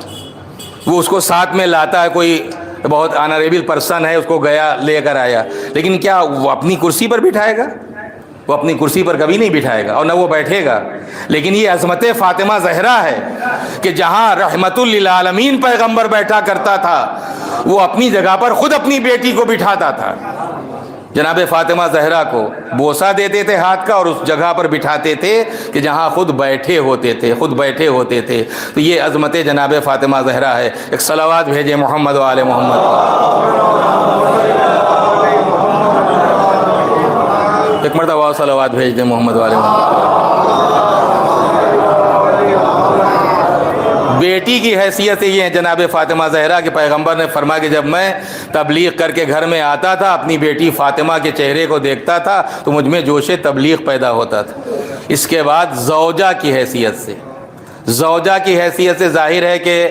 وہ اس کو ساتھ میں لاتا ہے، کوئی بہت آنریبل پرسن ہے، اس کو گیا لے کر آیا، لیکن کیا وہ اپنی کرسی پر بٹھائے گا؟ وہ اپنی کرسی پر کبھی نہیں بٹھائے گا اور نہ وہ بیٹھے گا۔ لیکن یہ عظمت فاطمہ زہرا ہے کہ جہاں رحمت للعالمین پیغمبر بیٹھا کرتا تھا وہ اپنی جگہ پر خود اپنی بیٹی کو بٹھاتا تھا، جناب فاطمہ زہرا کو بوسہ دیتے تھے ہاتھ کا اور اس جگہ پر بٹھاتے تھے کہ جہاں خود بیٹھے ہوتے تھے۔ تو یہ عظمت جناب فاطمہ زہرا ہے۔ ایک صلوات بھیجے محمد و آل محمد۔ ایک مرتبہ صلوات بھیج دیں محمد و آل محمد۔ بیٹی کی حیثیت یہ ہے جناب فاطمہ زہرا کہ پیغمبر نے فرمایا کہ جب میں تبلیغ کر کے گھر میں آتا تھا اپنی بیٹی فاطمہ کے چہرے کو دیکھتا تھا تو مجھ میں جوش تبلیغ پیدا ہوتا تھا۔ اس کے بعد زوجہ کی حیثیت سے، زوجہ کی حیثیت سے ظاہر ہے کہ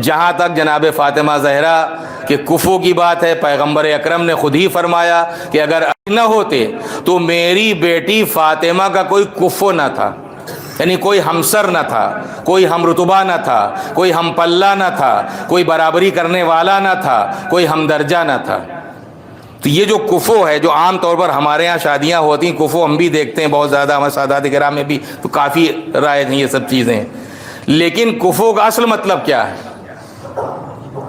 جہاں تک جناب فاطمہ زہرا کہ کفو کی بات ہے، پیغمبر اکرم نے خود ہی فرمایا کہ اگر نہ ہوتے تو میری بیٹی فاطمہ کا کوئی کفو نہ تھا، یعنی کوئی ہمسر نہ تھا، کوئی ہم رتبہ نہ تھا، کوئی ہم پلہ نہ تھا، کوئی برابری کرنے والا نہ تھا، کوئی ہم درجہ نہ تھا۔ تو یہ جو کفو ہے، جو عام طور پر ہمارے ہاں شادیاں ہوتی ہیں، کفو ہم بھی دیکھتے ہیں بہت زیادہ، ہمارے سادات کرام میں بھی تو کافی رائج ہیں یہ سب چیزیں، لیکن کفو کا اصل مطلب کیا ہے؟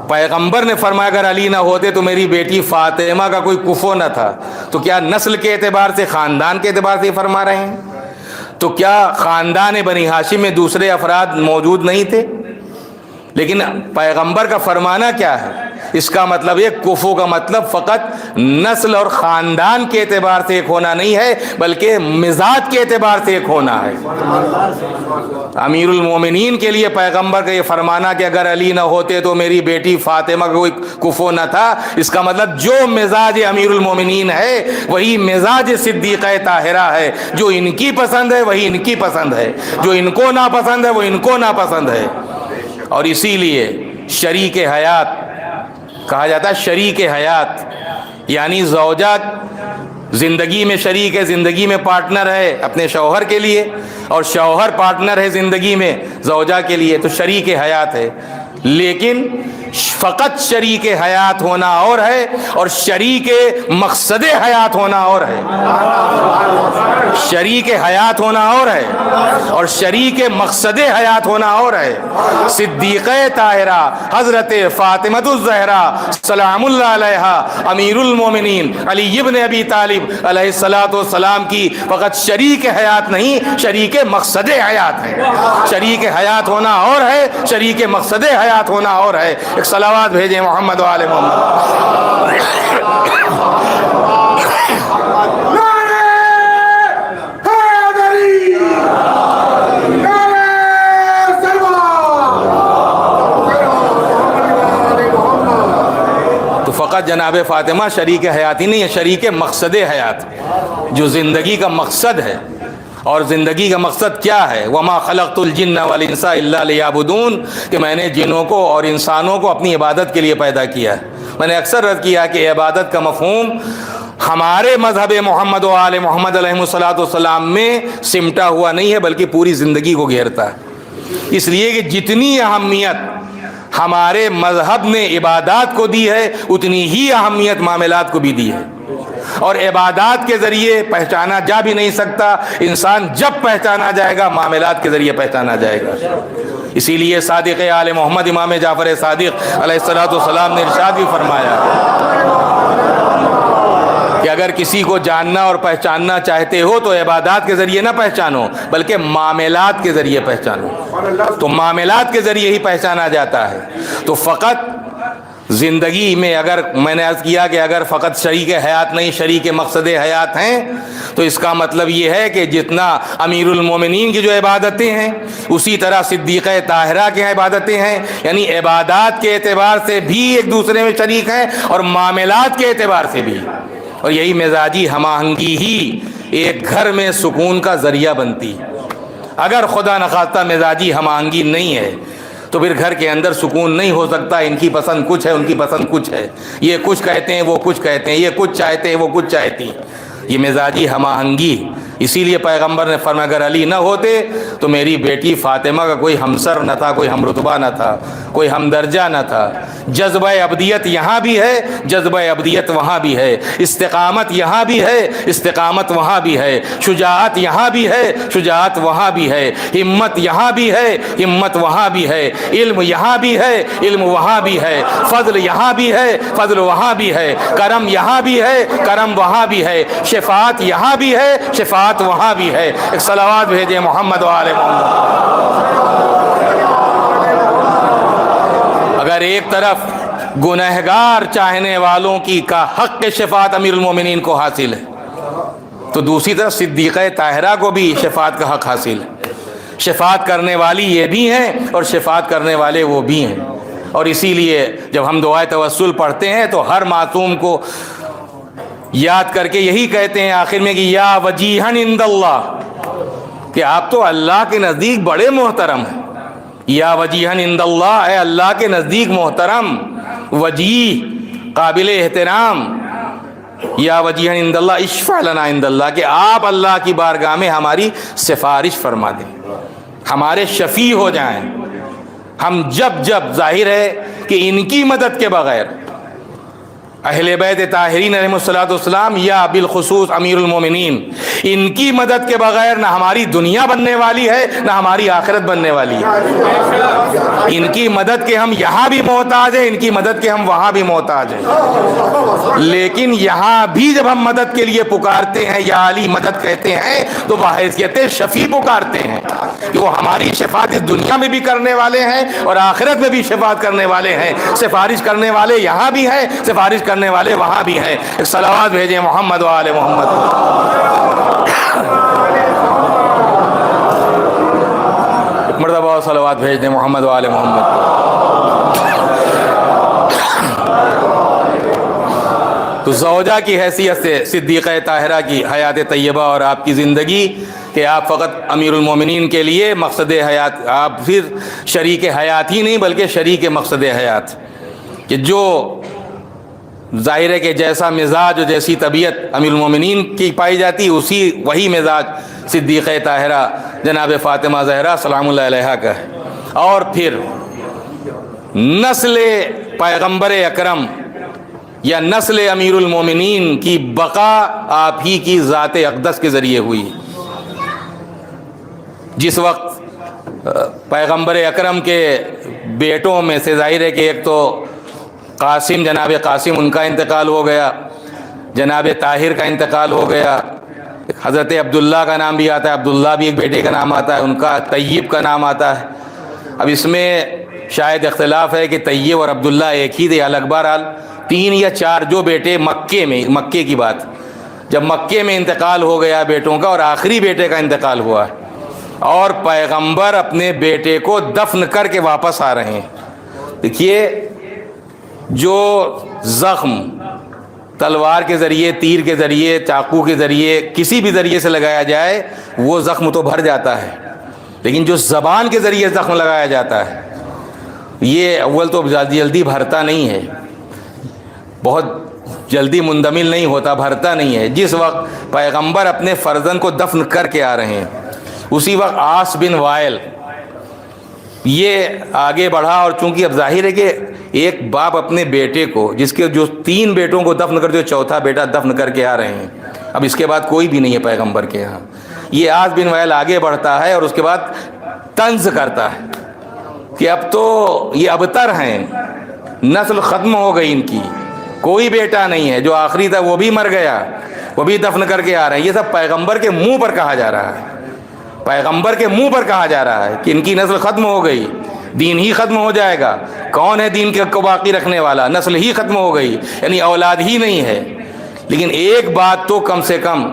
پیغمبر نے فرمایا اگر علی نہ ہوتے تو میری بیٹی فاطمہ کا کوئی کفو نہ تھا، تو کیا نسل کے اعتبار سے، خاندان کے اعتبار سے فرما رہے ہیں؟ تو کیا خاندان بنی ہاشم میں دوسرے افراد موجود نہیں تھے؟ لیکن پیغمبر کا فرمانا کیا ہے؟ اس کا مطلب یہ کفو کا مطلب فقط نسل اور خاندان کے اعتبار سے ایک ہونا نہیں ہے، بلکہ مزاج کے اعتبار سے ایک ہونا ہے۔ امیر المومنین کے لیے پیغمبر کا یہ فرمانا کہ اگر علی نہ ہوتے تو میری بیٹی فاطمہ کا کوئی کفو نہ تھا، اس کا مطلب جو مزاج امیر المومنین ہے وہی مزاج صدیقہ طاہرہ ہے، جو ان کی پسند ہے وہی ان کی پسند ہے، جو ان کو ناپسند ہے وہ ان کو ناپسند ہے۔ اور اسی لیے شریک حیات کہا جاتا ہے، شریک حیات یعنی زوجہ زندگی میں شریک ہے، زندگی میں پارٹنر ہے اپنے شوہر کے لیے، اور شوہر پارٹنر ہے زندگی میں زوجہ کے لیے، تو شریک حیات ہے۔ لیکن فقط شریک حیات ہونا اور ہے، اور شریک مقصد حیات ہونا اور ہے۔ شریک حیات ہونا اور ہے، اور شریک مقصد حیات ہونا اور ہے۔ صدیقہ طاہرہ حضرت فاطمہ الزہرا سلام اللہ علیہا امیر المومنین علی ابن ابی طالب علیہ الصلوۃ والسلام کی فقط شریک حیات نہیں، شریک مقصد حیات ہے۔ شریک حیات ہونا اور ہے، شریک مقصد حیات ہونا اور ہے۔ ایک صلوات بھیجیں محمد و آل محمد۔ تو فقط جناب فاطمہ شریک حیات ہی نہیں ہے، شریک مقصد حیات، جو زندگی کا مقصد ہے۔ اور زندگی کا مقصد کیا ہے؟ وما خلقت الجن والانس الا لیعبدون، کہ میں نے جنوں کو اور انسانوں کو اپنی عبادت کے لیے پیدا کیا ہے۔ میں نے اکثر عرض کیا کہ عبادت کا مفہوم ہمارے مذہب محمد و آل محمد علیہ الصلوۃ والسلام میں سمٹا ہوا نہیں ہے، بلکہ پوری زندگی کو گھیرتا ہے۔ اس لیے کہ جتنی اہمیت ہمارے مذہب نے عبادات کو دی ہے، اتنی ہی اہمیت معاملات کو بھی دی ہے۔ اور عبادات کے ذریعے پہچانا جا بھی نہیں سکتا، انسان جب پہچانا جائے گا معاملات کے ذریعے پہچانا جائے گا۔ اسی لیے صادق آل محمد امام جعفر صادق علیہ الصلوۃ والسلام نے ارشاد بھی فرمایا کہ اگر کسی کو جاننا اور پہچاننا چاہتے ہو تو عبادات کے ذریعے نہ پہچانو، بلکہ معاملات کے ذریعے پہچانو۔ تو معاملات کے ذریعے ہی پہچانا جاتا ہے۔ تو فقط زندگی میں اگر میں نے عرض کیا کہ اگر فقط شریک حیات نہیں، شریک مقصد حیات ہیں، تو اس کا مطلب یہ ہے کہ جتنا امیر المومنین کی جو عبادتیں ہیں اسی طرح صدیقہ طاہرہ کی عبادتیں ہیں، یعنی عبادات کے اعتبار سے بھی ایک دوسرے میں شریک ہیں اور معاملات کے اعتبار سے بھی۔ اور یہی مزاجی ہم آہنگی ہی ایک گھر میں سکون کا ذریعہ بنتی۔ اگر خدا نخواستہ مزاجی ہم آہنگی نہیں ہے تو پھر گھر کے اندر سکون نہیں ہو سکتا۔ ان کی پسند کچھ ہے، ان کی پسند کچھ ہے، یہ کچھ کہتے ہیں وہ کچھ کہتے ہیں، یہ کچھ چاہتے ہیں وہ کچھ چاہتی ہیں، یہ مزاجی ہم آہنگی۔ اسی لیے پیغمبر نے فرمایا اگر علی نہ ہوتے تو میری بیٹی فاطمہ کا کوئی ہمسر نہ تھا، کوئی ہم رتبہ نہ تھا، کوئی ہم درجہ نہ تھا۔ جذبہ ابدیت یہاں بھی ہے، جذبہ ابدیت وہاں بھی ہے، استقامت یہاں بھی ہے، استقامت وہاں بھی ہے، شجاعت یہاں بھی ہے، شجاعت وہاں بھی ہے، ہمت یہاں بھی ہے، ہمت وہاں بھی ہے، علم یہاں بھی ہے، علم وہاں بھی ہے، فضل یہاں بھی ہے، فضل وہاں بھی ہے، کرم یہاں بھی ہے، کرم وہاں بھی ہے، شفاعت یہاں بھی ہے، شفاعت وہاں بھی ہے۔ ایک صلوات بھیجیں محمد و آل محمد۔ اگر ایک طرف گنہگار چاہنے والوں کی کا حق شفاعت امیر المومنین کو حاصل ہے تو دوسری طرف صدیقہ طاہرہ کو بھی شفاعت کا حق حاصل ہے۔ شفاعت کرنے والی یہ بھی ہیں اور شفاعت کرنے والے وہ بھی ہیں. اور اسی لیے جب ہم دعائے توسل پڑھتے ہیں تو ہر معصوم کو یاد کر کے یہی کہتے ہیں آخر میں کہ یا وجیہن عند اللہ، کہ آپ تو اللہ کے نزدیک بڑے محترم ہیں. یا وجیہن عند اللہ، اے اللہ کے نزدیک محترم، وجیہ قابل احترام. یا وجیہن عند اللہ اشفع لنا عند اللہ، کہ آپ اللہ کی بارگاہ میں ہماری سفارش فرما دیں، ہمارے شفیع ہو جائیں. ہم جب ظاہر ہے کہ ان کی مدد کے بغیر اہل بیت طاہرین علیہ الصلوۃ والسلام یا بالخصوص امیر المومنین، ان کی مدد کے بغیر نہ ہماری دنیا بننے والی ہے نہ ہماری آخرت بننے والی ہے. ان کی مدد کے ہم یہاں بھی محتاج ہیں، ان کی مدد کے ہم وہاں بھی محتاج ہیں. لیکن یہاں بھی جب ہم مدد کے لیے پکارتے ہیں یا علی مدد کہتے ہیں تو بحیثیت شفیع پکارتے ہیں کہ وہ ہماری شفاعت اس دنیا میں بھی کرنے والے ہیں اور آخرت میں بھی شفاعت کرنے والے ہیں. سفارش کرنے والے یہاں بھی ہیں، سفارش کرنے والے وہاں بھی ہیں. ایک صلوات بھیجیں محمد و آل محمد. ایک مرتبہ صلوات بھیج دیں محمد و آل محمد. تو زوجہ کی حیثیت سے صدیقہ طاہرہ کی حیات طیبہ اور آپ کی زندگی کہ آپ فقط امیر المومنین کے لیے مقصد حیات، آپ پھر شریک حیات ہی نہیں بلکہ شریک مقصد حیات، کہ جو ظاہر ہے کہ جیسا مزاج اور جیسی طبیعت امیر المومنین کی پائی جاتی وہی مزاج صدیقہ طاہرہ جناب فاطمہ زہرا سلام اللہ علیہا کا ہے. اور پھر نسل پیغمبر اکرم یا نسل امیر المومنین کی بقا آپ ہی کی ذات اقدس کے ذریعے ہوئی. جس وقت پیغمبر اکرم کے بیٹوں میں سے ظاہر ہے کہ ایک تو قاسم، جناب قاسم ان کا انتقال ہو گیا، جناب طاہر کا انتقال ہو گیا، حضرت عبداللہ کا نام بھی آتا ہے، عبداللہ بھی ایک بیٹے کا نام آتا ہے، ان کا طیب کا نام آتا ہے. اب اس میں شاید اختلاف ہے کہ طیب اور عبداللہ ایک ہی تھے، الگ بہرحال 3 یا 4 جو بیٹے مکے کی بات، جب مکے میں انتقال ہو گیا بیٹوں کا اور آخری بیٹے کا انتقال ہوا اور پیغمبر اپنے بیٹے کو دفن کر کے واپس آ رہے ہیں. دیکھیے جو زخم تلوار کے ذریعے، تیر کے ذریعے، چاقو کے ذریعے، کسی بھی ذریعے سے لگایا جائے وہ زخم تو بھر جاتا ہے، لیکن جو زبان کے ذریعے زخم لگایا جاتا ہے یہ اول تو جلدی بھرتا نہیں ہے، بہت جلدی مندمل نہیں ہوتا، بھرتا نہیں ہے. جس وقت پیغمبر اپنے فرزند کو دفن کر کے آ رہے ہیں اسی وقت عاص بن وائل یہ آگے بڑھا، اور چونکہ اب ظاہر ہے کہ ایک باپ اپنے بیٹے کو، جس کے جو 3 بیٹوں کو دفن کر دے، چوتھا بیٹا دفن کر کے آ رہے ہیں، اب اس کے بعد کوئی بھی نہیں ہے پیغمبر کے یہاں. یہ عاص بن وائل آگے بڑھتا ہے اور اس کے بعد طنز کرتا ہے کہ اب تو یہ ابتر ہیں، نسل ختم ہو گئی ان کی، کوئی بیٹا نہیں ہے، جو آخری تھا وہ بھی مر گیا، وہ بھی دفن کر کے آ رہے ہیں. یہ سب پیغمبر کے منہ پر کہا جا رہا ہے، پیغمبر کے منہ پر کہا جا رہا ہے کہ ان کی نسل ختم ہو گئی، دین ہی ختم ہو جائے گا. کون ہے دین کو باقی رکھنے والا؟ نسل ہی ختم ہو گئی، یعنی اولاد ہی نہیں ہے. لیکن ایک بات تو کم سے کم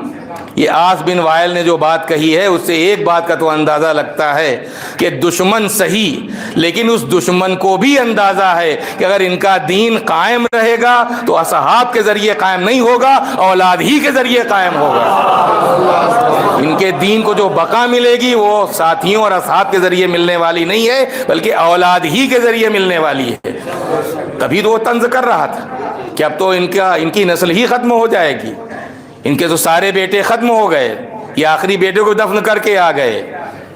یہ عاص بن وائل نے جو بات کہی ہے اس سے ایک بات کا تو اندازہ لگتا ہے کہ دشمن صحیح، لیکن اس دشمن کو بھی اندازہ ہے کہ اگر ان کا دین قائم رہے گا تو اصحاب کے ذریعے قائم نہیں ہوگا، اولاد ہی کے ذریعے قائم ہوگا. ان کے دین کو جو بقا ملے گی وہ ساتھیوں اور اصحاب کے ذریعے ملنے والی نہیں ہے بلکہ اولاد ہی کے ذریعے ملنے والی ہے. تبھی تو وہ طنز کر رہا تھا کہ اب تو ان کی نسل ہی ختم ہو جائے گی، ان کے تو سارے بیٹے ختم ہو گئے، یہ آخری بیٹے کو دفن کر کے آ گئے.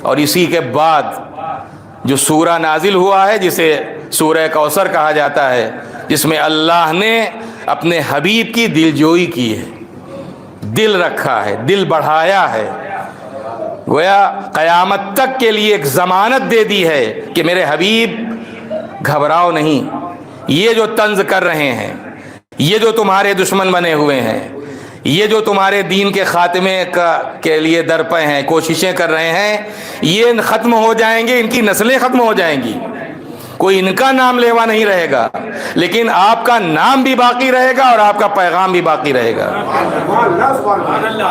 اور اسی کے بعد جو سورہ نازل ہوا ہے جسے سورہ کوثر کہا جاتا ہے، جس میں اللہ نے اپنے حبیب کی دلجوئی کی ہے، دل رکھا ہے، دل بڑھایا ہے، گویا قیامت تک کے لیے ایک ضمانت دے دی ہے کہ میرے حبیب گھبراؤ نہیں، یہ جو طنز کر رہے ہیں، یہ جو تمہارے دشمن بنے ہوئے ہیں، یہ جو تمہارے دین کے خاتمے کے لیے درپے ہیں، کوششیں کر رہے ہیں، یہ ختم ہو جائیں گے، ان کی نسلیں ختم ہو جائیں گی، کوئی ان کا نام لیوا نہیں رہے گا، لیکن آپ کا نام بھی باقی رہے گا اور آپ کا پیغام بھی باقی رہے گا.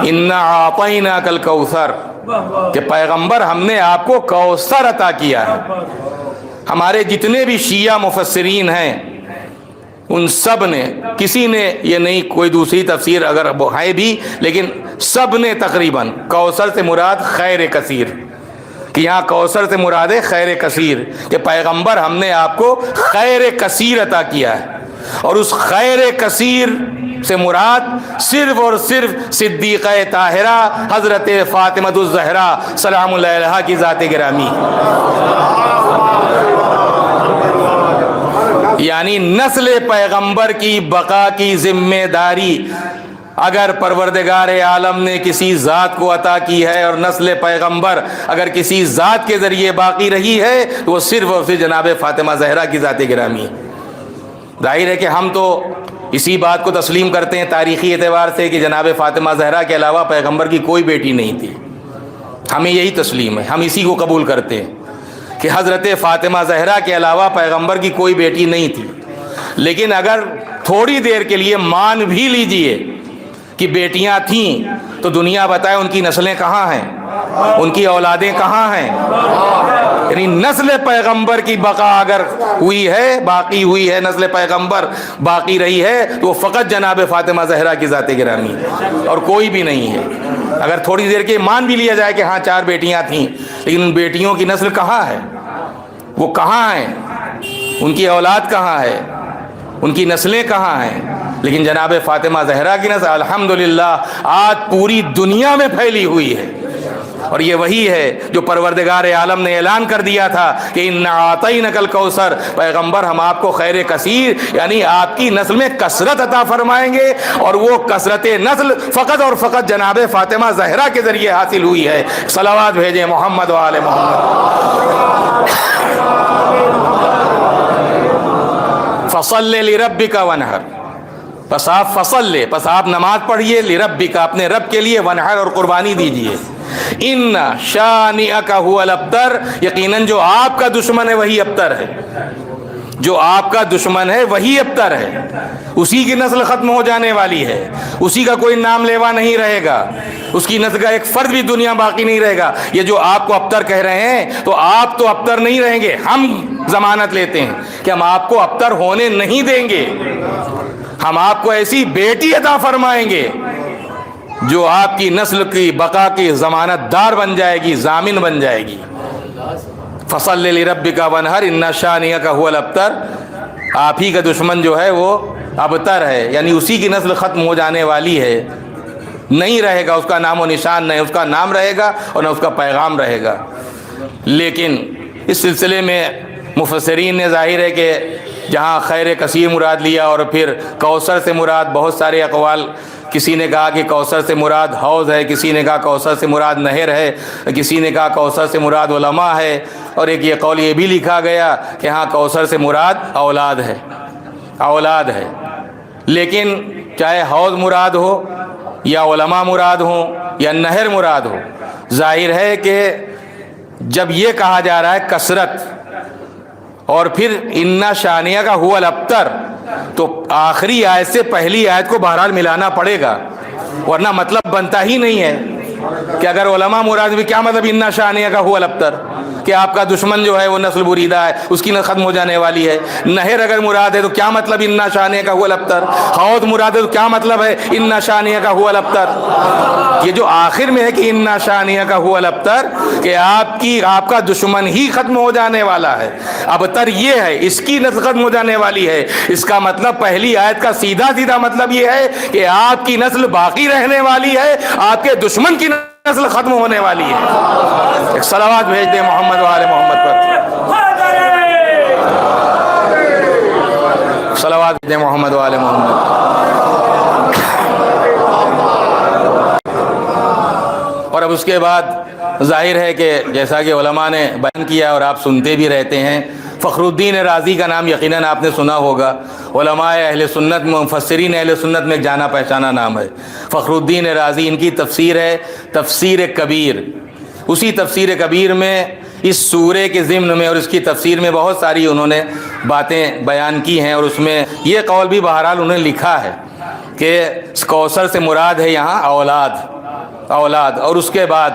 اِنَّا أَعْطَيْنَاكَ الْكَوْثَرَ کہ پیغمبر ہم نے آپ کو کوثر عطا کیا ہے۔ ہمارے جتنے بھی شیعہ مفسرین ہیں ان سب نے، کسی نے یہ نہیں کوئی دوسری تفسیر اگر ہے بھی، لیکن سب نے تقریباً کوثر سے مراد خیر کثیر، کہ یہاں کوثر سے مراد ہے خیر کثیر، کہ پیغمبر ہم نے آپ کو خیر کثیر عطا کیا ہے۔ اور اس خیر کثیر سے مراد صرف اور صرف صدیقہ طاہرہ حضرت فاطمہ الزہرا سلام اللہ علیہا کی ذات گرامی، یعنی نسل پیغمبر کی بقا کی ذمہ داری اگر پروردگار عالم نے کسی ذات کو عطا کی ہے اور نسل پیغمبر اگر کسی ذات کے ذریعے باقی رہی ہے تو وہ صرف اور صرف جناب فاطمہ زہرا کی ذات گرامی ہے۔ ظاہر ہے کہ ہم تو اسی بات کو تسلیم کرتے ہیں تاریخی اعتبار سے کہ جناب فاطمہ زہرا کے علاوہ پیغمبر کی کوئی بیٹی نہیں تھی، ہمیں یہی تسلیم ہے، ہم اسی کو قبول کرتے ہیں کہ حضرت فاطمہ زہرا کے علاوہ پیغمبر کی کوئی بیٹی نہیں تھی۔ لیکن اگر تھوڑی دیر کے لیے مان بھی لیجئے کہ بیٹیاں تھیں تو دنیا بتائے ان کی نسلیں کہاں ہیں، ان کی اولادیں کہاں ہیں؟ یعنی نسل پیغمبر کی بقا اگر ہوئی ہے، باقی ہوئی ہے، نسل پیغمبر باقی رہی ہے تو وہ فقط جناب فاطمہ زہرا کی ذات گرامی ہے اور کوئی بھی نہیں ہے۔ اگر تھوڑی دیر کے مان بھی لیا جائے کہ ہاں 4 بیٹیاں تھیں، لیکن ان بیٹیوں کی نسل کہاں ہے، وہ کہاں ہیں، ان کی اولاد کہاں ہے، ان کی نسلیں کہاں ہیں؟ لیکن جناب فاطمہ زہرا کی نسل الحمدللہ آج پوری دنیا میں پھیلی ہوئی ہے، اور یہ وہی ہے جو پروردگار عالم نے اعلان کر دیا تھا کہ اِنَّا أَعْطَيْنَكَ الْكَوْثَرَ، پیغمبر ہم آپ کو خیر کثیر یعنی آپ کی نسل میں کثرت عطا فرمائیں گے، اور وہ کثرت نسل فقط اور فقط جناب فاطمہ زہرا کے ذریعے حاصل ہوئی ہے۔ صلوات بھیجیں محمد و آل محمد۔ فَصَلِّ لِرَبِّكَ وَانْحَرْ، پس آپ فصل لے، پس آپ نماز پڑھیے، لربک اپنے رب کے لیے، وانحر اور قربانی دیجیے۔ ان شانئک هو الابتر، یقیناً جو آپ کا دشمن ہے وہی ابتر ہے، جو آپ کا دشمن ہے وہی ابتر ہے، اسی کی نسل ختم ہو جانے والی ہے، اسی کا کوئی نام لیوا نہیں رہے گا، اس کی نسل کا ایک فرد بھی دنیا باقی نہیں رہے گا۔ یہ جو آپ کو ابتر کہہ رہے ہیں تو آپ تو ابتر نہیں رہیں گے، ہم ضمانت لیتے ہیں کہ ہم آپ کو ابتر ہونے نہیں دیں گے، ہم آپ کو ایسی بیٹی عطا فرمائیں گے جو آپ کی نسل کی بقا کی ضمانت دار بن جائے گی، ضامن بن جائے گی۔ فصل لربک وانحر ان شانئک هو الابتر، آپ ہی کا دشمن جو ہے وہ ابتر ہے، یعنی اسی کی نسل ختم ہو جانے والی ہے، نہیں رہے گا، اس کا نام و نشان نہیں، اس کا نام رہے گا اور نہ اس کا پیغام رہے گا۔ لیکن اس سلسلے میں مفسرین نے ظاہر ہے کہ جہاں خیر کثیر مراد لیا اور پھر کوثر سے مراد بہت سارے اقوال، کسی نے کہا کہ کوثر سے مراد حوض ہے، کسی نے کہا کوثر سے مراد نہر ہے، کسی نے کہا کوثر سے مراد علماء ہے، اور ایک یہ قول یہ بھی لکھا گیا کہ ہاں کوثر سے مراد اولاد ہے، اولاد ہے۔ لیکن چاہے حوض مراد ہو یا علماء مراد ہوں یا نہر مراد ہو، ظاہر ہے کہ جب یہ کہا جا رہا ہے کثرت اور پھر اِنَّ شَانِئَکَ هُوَ الْأَبْتَرُ، تو آخری آیت سے پہلی آیت کو بہرحال ملانا پڑے گا، ورنہ مطلب بنتا ہی نہیں ہے کہ اگر علماء مراد بھی کیا مطلب اِنَّ شَانِئَکَ هُوَ الْأَبْتَرُ، کہ آپ کا دشمن جو ہے وہ نسل بریدہ ہے، اس کی نسل ختم ہو جانے والی ہے۔ نہر اگر مراد ہے تو کیا مطلب اِنَّ شَانِئَکَ هُوَ الْأَبْتَرُ، حوض مراد ہے تو کیا مطلب ہے اِنَّ شَانِئَکَ هُوَ الْأَبْتَرُ۔ یہ جو آخر میں ہے کہ اِنَّ شَانِئَکَ هُوَ الْأَبْتَرُ، کہ آپ کا دشمن ہی ختم ہو جانے والا ہے، ابتر یہ ہے، اس کی نسل ختم ہو جانے والی ہے، اس کا مطلب پہلی آیت کا سیدھا سیدھا مطلب یہ ہے کہ آپ کی نسل باقی رہنے والی ہے، آپ کے دشمن کی نسل ختم ہونے والی ہے۔ ایک صلوات بھیج دیں محمد و آل محمد پر، صلوات بھیج دیں محمد و آل محمد۔ اور اب اس کے بعد ظاہر ہے کہ جیسا کہ علماء نے بیان کیا اور آپ سنتے بھی رہتے ہیں، فخر الدین رازی کا نام یقیناً آپ نے سنا ہوگا، علماء اہل سنت میں، مفسرین اہل سنت میں ایک جانا پہچانا نام ہے فخر الدین رازی۔ ان کی تفسیر ہے تفسیر کبیر، اسی تفسیر کبیر میں اس سورے کے ضمن میں اور اس کی تفسیر میں بہت ساری انہوں نے باتیں بیان کی ہیں، اور اس میں یہ قول بھی بہرحال انہوں نے لکھا ہے کہ کوثر سے مراد ہے یہاں اولاد، اولاد، اور اس کے بعد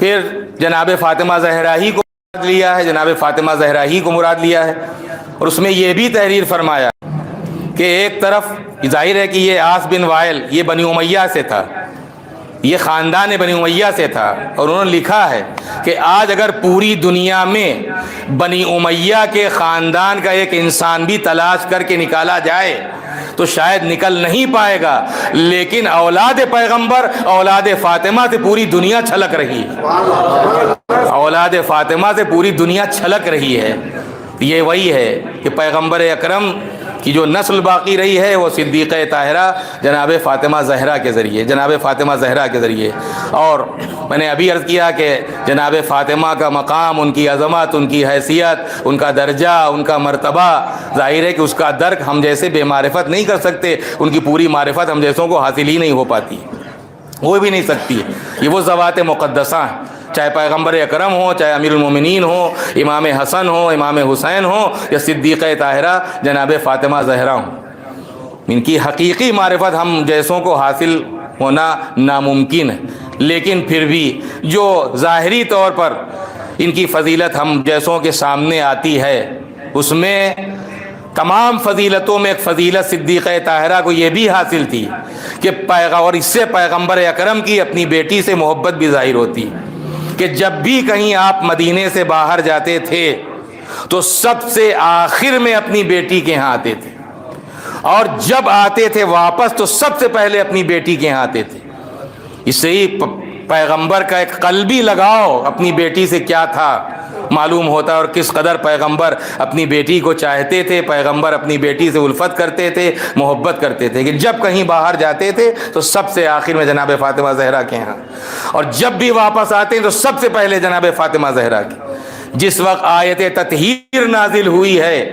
پھر جناب فاطمہ زہرا ہی کو مراد لیا ہے، جناب فاطمہ زہرا ہی کو مراد لیا ہے، اور اس میں یہ بھی تحریر فرمایا کہ ایک طرف ظاہر ہے کہ یہ عاص بن وائل یہ بنی امیہ سے تھا، یہ خاندان بنی امیہ سے تھا، اور انہوں نے لکھا ہے کہ آج اگر پوری دنیا میں بنی امیہ کے خاندان کا ایک انسان بھی تلاش کر کے نکالا جائے تو شاید نکل نہیں پائے گا، لیکن اولاد پیغمبر اولاد فاطمہ سے پوری دنیا چھلک رہی ہے، اولاد فاطمہ سے پوری دنیا چھلک رہی ہے۔ یہ وہی ہے کہ پیغمبر اکرم کی جو نسل باقی رہی ہے وہ صدیقہ طاہرہ جناب فاطمہ زہرا کے ذریعے، جناب فاطمہ زہرا کے ذریعے۔ اور میں نے ابھی عرض کیا کہ جناب فاطمہ کا مقام، ان کی عظمت، ان کی حیثیت، ان کا درجہ، ان کا مرتبہ، ظاہر ہے کہ اس کا درک ہم جیسے بے معرفت نہیں کر سکتے، ان کی پوری معرفت ہم جیسوں کو حاصل ہی نہیں ہو پاتی، ہو بھی نہیں سکتی۔ یہ وہ ذوات مقدسہ ہیں، چاہے پیغمبر اکرم ہو، چاہے امیر المومنین ہو، امام حسن ہو، امام حسین ہو، یا صدیقہ طاہرہ جناب فاطمہ زہرا ہوں، ان کی حقیقی معرفت ہم جیسوں کو حاصل ہونا ناممکن ہے، لیکن پھر بھی جو ظاہری طور پر ان کی فضیلت ہم جیسوں کے سامنے آتی ہے، اس میں تمام فضیلتوں میں ایک فضیلت صدیقہ طاہرہ کو یہ بھی حاصل تھی کہ اور اس سے پیغمبر اکرم کی اپنی بیٹی سے محبت بھی ظاہر ہوتی کہ جب بھی کہیں آپ مدینے سے باہر جاتے تھے تو سب سے آخر میں اپنی بیٹی کے ہاں آتے تھے، اور جب آتے تھے واپس تو سب سے پہلے اپنی بیٹی کے ہاں آتے تھے۔ اس سے ہی پیغمبر کا ایک قلبی لگاؤ اپنی بیٹی سے کیا تھا معلوم ہوتا، اور کس قدر پیغمبر اپنی بیٹی کو چاہتے تھے، پیغمبر اپنی بیٹی سے الفت کرتے تھے، محبت کرتے تھے کہ جب کہیں باہر جاتے تھے تو سب سے آخر میں جناب فاطمہ زہرا کے ہاں، اور جب بھی واپس آتے ہیں تو سب سے پہلے جناب فاطمہ زہرا کی۔ جس وقت آیت تطہیر نازل ہوئی ہے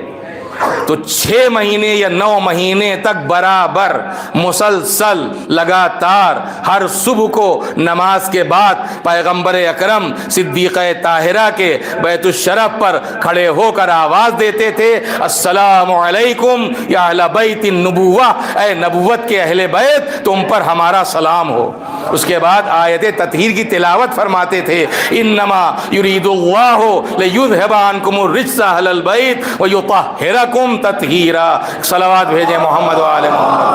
تو 6 مہینے یا 9 مہینے تک برابر مسلسل لگاتار ہر صبح کو نماز کے بعد پیغمبر اکرم صدیقہ طاہرہ کے بیت الشرف پر کھڑے ہو کر آواز دیتے تھے، السلام علیکم یا اہل بیت النبوہ، اے نبوت کے اہل بیت تم پر ہمارا سلام ہو۔ اس کے بعد آیت تطہیر کی تلاوت فرماتے تھے، انما یرید اللہ لیذھب عنکم الرجس اہل البیت ویطہرکم تطہیرا۔ صلوات بھیجیں محمد و آل محمد۔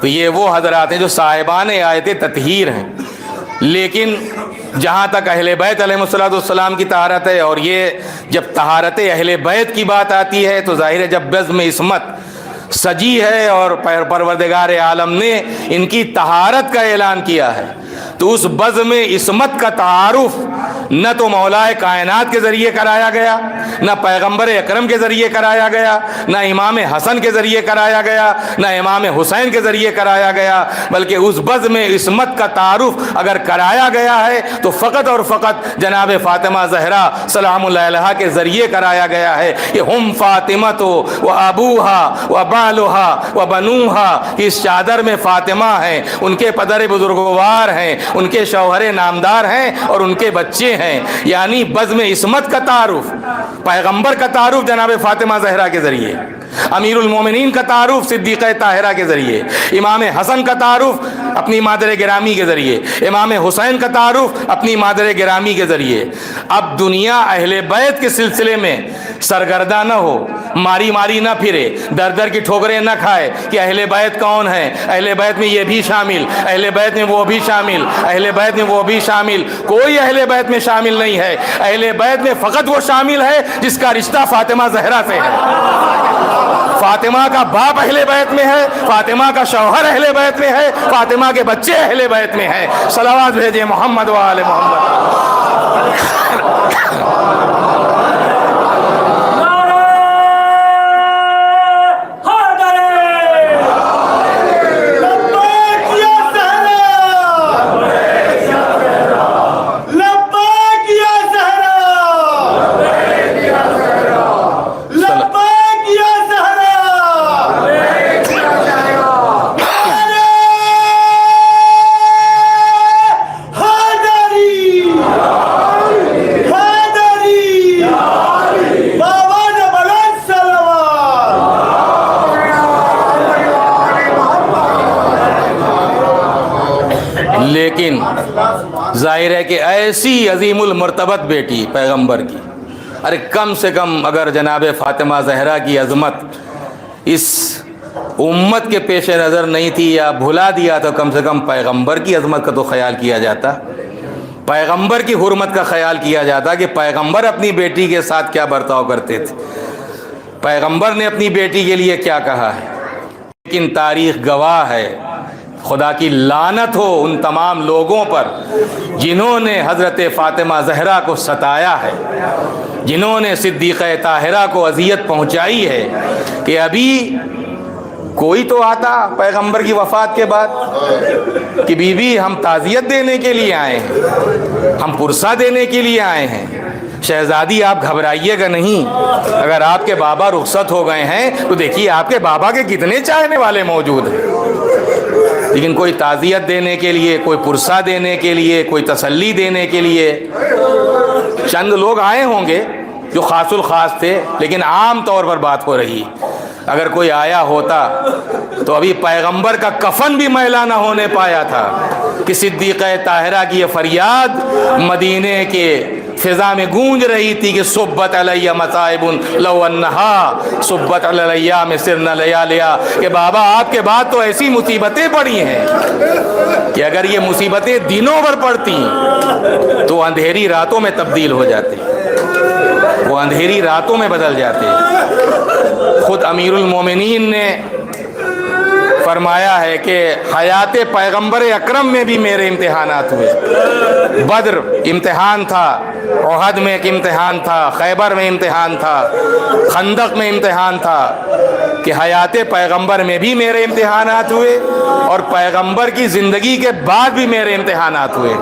تو یہ وہ حضرات ہیں جو صاحبان آیت تطہیر ہیں، لیکن جہاں تک اہل بیت علیہ السلام کی طہارت ہے، اور یہ جب طہارت اہل بیت کی بات آتی ہے تو ظاہر ہے جب بزم عصمت سجی ہے اور پروردگار عالم نے ان کی طہارت کا اعلان کیا ہے، تو اس بزم عصمت کا تعارف نہ تو مولا کائنات کے ذریعے کرایا گیا، نہ پیغمبر اکرم کے ذریعے کرایا گیا، نہ امام حسن کے ذریعے کرایا گیا، نہ امام حسین کے ذریعے کرایا گیا، بلکہ اس بزم عصمت کا تعارف اگر کرایا گیا ہے تو فقط اور فقط جناب فاطمہ زہرا سلام اللہ علیہا کے ذریعے کرایا گیا ہے کہ ہم فاطمہ تو و ابوہا و بالہا و بنوہا، اس چادر میں فاطمہ ہیں، ان کے پدر بزرگوار ہیں، ان کے شوہر نامدار ہیں، اور ان کے بچے ہیں، یعنی بزم عصمت کا تعارف، پیغمبر کا تعارف جناب فاطمہ زہرا کے ذریعے، امیر المومنین کا تعارف صدیقہ طاہرہ کے ذریعے، امام حسن کا تعارف اپنی مادر گرامی کے ذریعے، امام حسین کا تعارف اپنی مادر گرامی کے ذریعے۔ اب دنیا اہل بیت کے سلسلے میں سرگردہ نہ ہو، ماری ماری نہ پھرے، در در کی ٹھوکریں نہ کھائے کہ اہل بیت کون ہے، اہل بیت میں یہ بھی شامل، اہل بیت میں وہ بھی شامل، اہل بیت میں وہ بھی شامل۔ کوئی اہل بیت میں شامل نہیں ہے، اہل بیت میں فقط وہ شامل ہے جس کا رشتہ فاطمہ زہرا سے ہے۔ فاطمہ کا باپ اہل بیت میں ہے، فاطمہ کا شوہر اہل بیت میں ہے، فاطمہ کے بچے اہل بیت میں ہیں۔ صلوات بھیجیں محمد و آل محمد۔ ظاہر ہے کہ ایسی عظیم المرتبت بیٹی پیغمبر کی، ارے کم سے کم اگر جناب فاطمہ زہرا کی عظمت اس امت کے پیش نظر نہیں تھی یا بھلا دیا تو کم سے کم پیغمبر کی عظمت کا تو خیال کیا جاتا، پیغمبر کی حرمت کا خیال کیا جاتا کہ پیغمبر اپنی بیٹی کے ساتھ کیا برتاؤ کرتے تھے، پیغمبر نے اپنی بیٹی کے لیے کیا کہا ہے۔ لیکن تاریخ گواہ ہے، خدا کی لعنت ہو ان تمام لوگوں پر جنہوں نے حضرت فاطمہ زہرا کو ستایا ہے، جنہوں نے صدیقہ طاہرہ کو اذیت پہنچائی ہے، کہ ابھی کوئی تو آتا پیغمبر کی وفات کے بعد کہ بی بی ہم تعزیت دینے کے لیے آئے ہیں، ہم پرسہ دینے کے لیے آئے ہیں، شہزادی آپ گھبرائیے گا نہیں، اگر آپ کے بابا رخصت ہو گئے ہیں تو دیکھیے آپ کے بابا کے کتنے چاہنے والے موجود ہیں۔ لیکن کوئی تعزیت دینے کے لیے، کوئی پرسہ دینے کے لیے، کوئی تسلی دینے کے لیے چند لوگ آئے ہوں گے جو خاص الخاص تھے، لیکن عام طور پر بات ہو رہی، اگر کوئی آیا ہوتا تو ابھی پیغمبر کا کفن بھی میلا نہ ہونے پایا تھا کہ صدیقہ طاہرہ کی یہ فریاد مدینے کے فضا میں گونج رہی تھی کہ صبت علیہ مصائب لو انہا صبت علیہ میں سرن لیالیا، کہ بابا آپ کے بعد تو ایسی مصیبتیں پڑی ہیں کہ اگر یہ مصیبتیں دنوں بھر پڑتی تو اندھیری راتوں میں تبدیل ہو جاتے، وہ اندھیری راتوں میں بدل جاتے۔ خود امیر المومنین نے فرمایا ہے کہ حیات پیغمبر اکرم میں بھی میرے امتحانات ہوئے، بدر امتحان تھا، احد میں ایک امتحان تھا، خیبر میں امتحان تھا، خندق میں امتحان تھا، کہ حیات پیغمبر میں بھی میرے امتحانات ہوئے اور پیغمبر کی زندگی کے بعد بھی میرے امتحانات ہوئے۔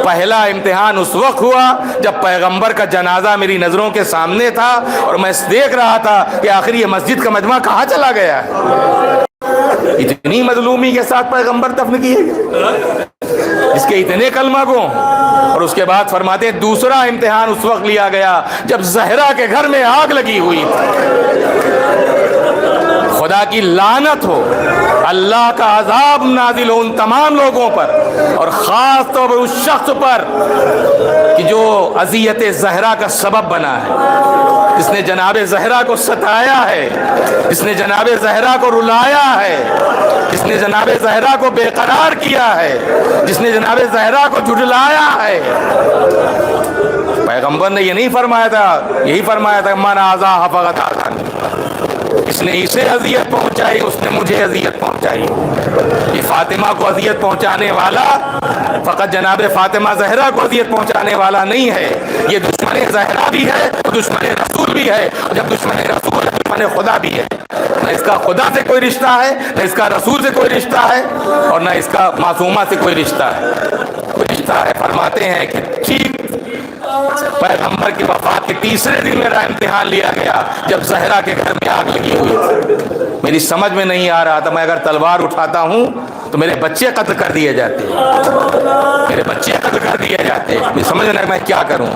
پہلا امتحان اس وقت ہوا جب پیغمبر کا جنازہ میری نظروں کے سامنے تھا اور میں دیکھ رہا تھا کہ آخر یہ مسجد کا مجمع کہاں چلا گیا ہے، اتنی مظلومی کے ساتھ پیغمبر دفن کیے گئے، اس کے اتنے کلمہ گو۔ اور اس کے بعد فرماتے ہیں دوسرا امتحان اس وقت لیا گیا جب زہرا کے گھر میں آگ لگی ہوئی تھی۔ خدا کی لعنت ہو، اللہ کا عذاب نازل ہو ان تمام لوگوں پر، اور خاص طور پر اس شخص پر کہ جو اذیت زہرا کا سبب بنا ہے، جس نے جناب زہرا کو ستایا ہے، جس نے جناب زہرا کو رلایا ہے، جس نے جناب زہرا کو بے قرار کیا ہے، جس نے جناب زہرا کو جھٹلایا ہے۔ پیغمبر نے یہ نہیں فرمایا تھا، یہی فرمایا تھا من آذا فقط آذانی، اس نے اسے اذیت پہنچائی اس نے مجھے اذیت پہنچائی۔ یہ فاطمہ کو اذیت پہنچانے والا فقط جناب فاطمہ زہرا کو اذیت پہنچانے والا نہیں ہے، یہ دشمن زہرا بھی ہے، دشمن رسول بھی ہے، اور جب دشمن رسول ہے دشمن خدا بھی ہے۔ نہ اس کا خدا سے کوئی رشتہ ہے، نہ اس کا رسول سے کوئی رشتہ ہے، اور نہ اس کا معصومہ سے کوئی رشتہ ہے، کوئی رشتہ ہے۔ فرماتے ہیں کہ ٹھیک پیغمبر کی وفات کے تیسرے دن میرا امتحان لیا گیا جب زہرا کے گھر میں آگ لگی ہوئی تھی۔ میری سمجھ میں نہیں آ رہا تھا، میں اگر تلوار اٹھاتا ہوں تو میرے بچے قتل کر دیے جاتے، میرے بچے قتل کر دیے جاتے، مجھے سمجھ نہیں میں کیا کروں۔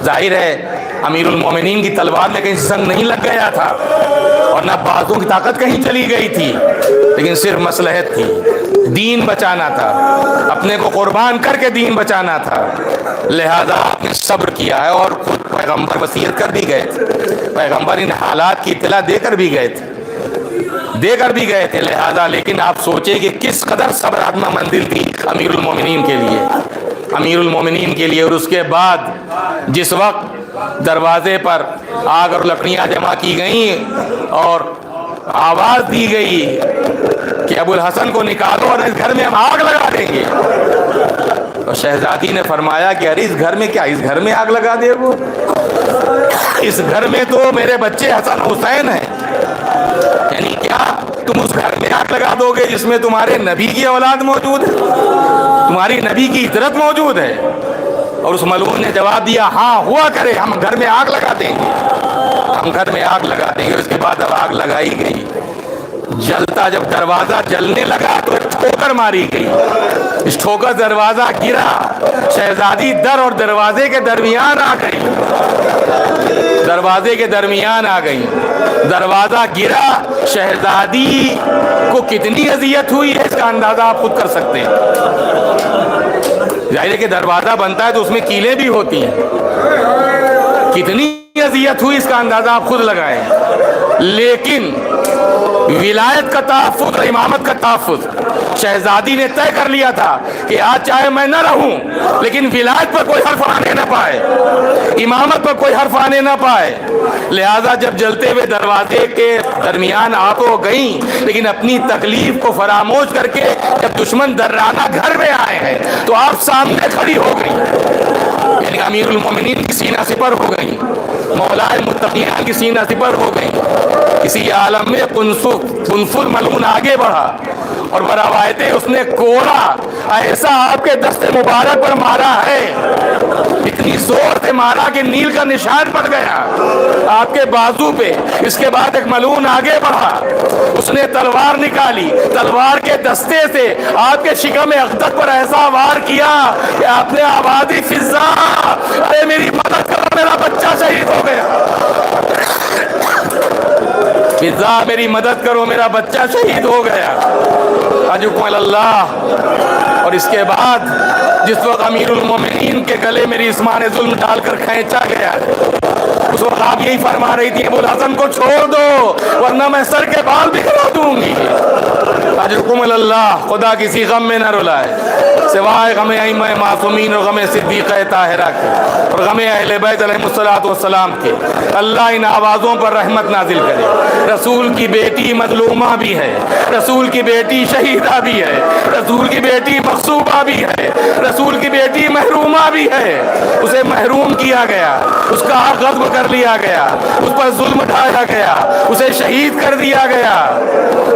ظاہر ہے امیر المومنین کی تلوار میں کہیں زنگ نہیں لگ گیا تھا اور نہ بازوں کی طاقت کہیں چلی گئی تھی، لیکن صرف مصلحت تھی، دین بچانا تھا، اپنے کو قربان کر کے دین بچانا تھا، لہذا آپ نے صبر کیا ہے۔ اور خود پیغمبر وصیت کر بھی گئے تھے، پیغمبر ان حالات کی اطلاع دے کر بھی گئے تھے، لہذا لیکن آپ سوچیں کہ کس قدر صبر آزما منزل تھی امیر المومنین کے لیے۔ اور اس کے بعد جس وقت دروازے پر آگ اور لکڑیاں جمع کی گئیں اور آواز دی گئی کہ ابو الحسن کو نکالو اور اس گھر میں ہم آگ لگا دیں گے، تو شہزادی نے فرمایا کہ ارے اس گھر میں کیا، اس گھر میں آگ لگا دے گو، اس گھر میں تو میرے بچے حسن حسین ہیں، یعنی کیا تم اس گھر میں آگ لگا دو گے جس میں تمہارے نبی کی اولاد موجود ہے، تمہاری نبی کی عطرت موجود ہے؟ اور اس ملعون نے جواب دیا ہاں ہوا کرے، ہم گھر میں آگ لگا دیں گے، ہم گھر میں آگ لگا دیں گے۔ اس کے بعد اب آگ لگائی گئی، جلتا جب دروازہ جلنے لگا تو ایک ٹھوکر ماری گئی، اس ٹھوکر دروازہ گرا، شہزادی در اور دروازے کے درمیان آ گئی، دروازہ گرا، شہزادی کو کتنی اذیت ہوئی ہے اس کا اندازہ آپ خود کر سکتے ہیں۔ ظاہر ہے کہ دروازہ بنتا ہے تو اس میں کیلیں بھی ہوتی ہیں. کتنی اذیت ہوئی اس کا اندازہ آپ خود لگائیں. لیکن ولایت کا تحفظ اور امامت کا تحفظ شہزادی نے طے کر لیا تھا کہ آج چاہے میں نہ رہوں لیکن ولایت پر کوئی حرف آنے نہ پائے, امامت پر کوئی حرف آنے نہ پائے. لہذا جب جلتے ہوئے دروازے کے درمیان آپ ہو گئیں, لیکن اپنی تکلیف کو فراموش کر کے جب دشمن درانہ گھر میں آئے ہیں تو آپ سامنے کھڑی ہو گئیں, یعنی امیر المومنین کی سینہ سپر ہو گئیں, مولائے المتقین کی سینہ سپر ہو گئیں. اسی عالم میں قنفذ ملعون آگے بڑھا اور بروایتیں اس نے کوڑا ایسا آپ کے دست مبارک پر مارا ہے, اتنی زور سے مارا کہ نیل کا نشان پڑ گیا آپ کے بازو پہ. اس کے بعد ایک ملعون آگے بڑھا, اس نے تلوار نکالی, تلوار کے دستے سے آپ کے شکم اقدس پر ایسا وار کیا کہ آپ نے آوازی فضا, ارے میری مدد کرو میرا بچہ شہید ہو گیا, فضا میری مدد کرو میرا بچہ شہید ہو گیا. اجوکم اللہ. اور اس کے بعد جس وقت امیر المومنین کے گلے میری عثمان ظلم ڈال کر کھینچا گیا, اس وقت آپ یہی فرما رہی تھی ابو الحسن کو چھوڑ دو ورنہ میں سر کے بال بکھرا دوں گی. اجرکم اللہ. خدا کسی غم میں نہ رلائے سوائے غم ائمہ معصومین اور غم صدیقہ طاہرہ کے اور غم اہل بیت علیہ الصلوۃ والسلام کے. اللہ ان آوازوں پر رحمت نازل کرے. رسول کی بیٹی مظلومہ بھی ہے, رسول کی بیٹی شہیدہ بھی ہے, رسول کی بیٹی مغصوبہ بھی ہے, رسول کی بیٹی محرومہ بھی ہے. اسے محروم کیا گیا, اس کا حق غصب کر لیا گیا, اس پر ظلم ڈھایا گیا, اسے شہید کر دیا گیا,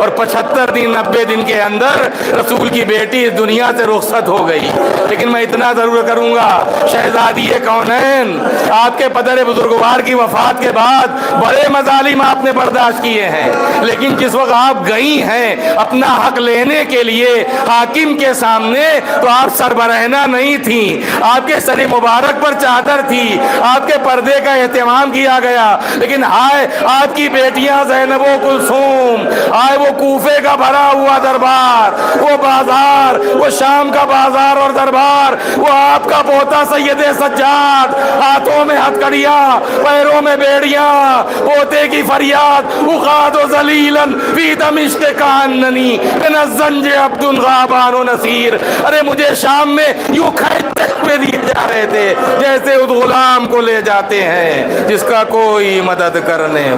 اور 75 دن 90 دن کے اندر رسول کی بیٹی اس دنیا سے رخصت ہو گئی. لیکن میں اتنا ضرور کروں گا, شہزادی کونین آپ کے پدر بزرگوار کی وفات کے بعد بڑے مظالم آپ نے برداشت کیے ہیں, لیکن جس وقت آپ گئی ہیں اپنا حق لینے کے لیے حاکم کے سامنے تو آپ سربرہنہ نہیں تھیں, آپ کے سر مبارک پر چادر تھی, آپ کے پردے کا اہتمام کیا گیا. لیکن ہائے آپ کی بیٹیاں زینب و کلثوم, آئے وہ کوفے کا بھرا ہوا دربار, وہ بازار, وہ شام کا بازار اور دربار, وہ آپ کا پوتا سید سجاد, ہاتھوں میں ہتھکڑیاں پیروں میں بیڑیاں, پوتے کی فریاد اخاد و ذلیلا فی دمشق کاننی من الزنج عبد غابان و نصیر. ارے مجھے شام میں یوں کھینچتے ہوئے دیے جا رہے تھے جیسے اس غلام کو لے جاتے ہیں جس کا کوئی مدد کرنے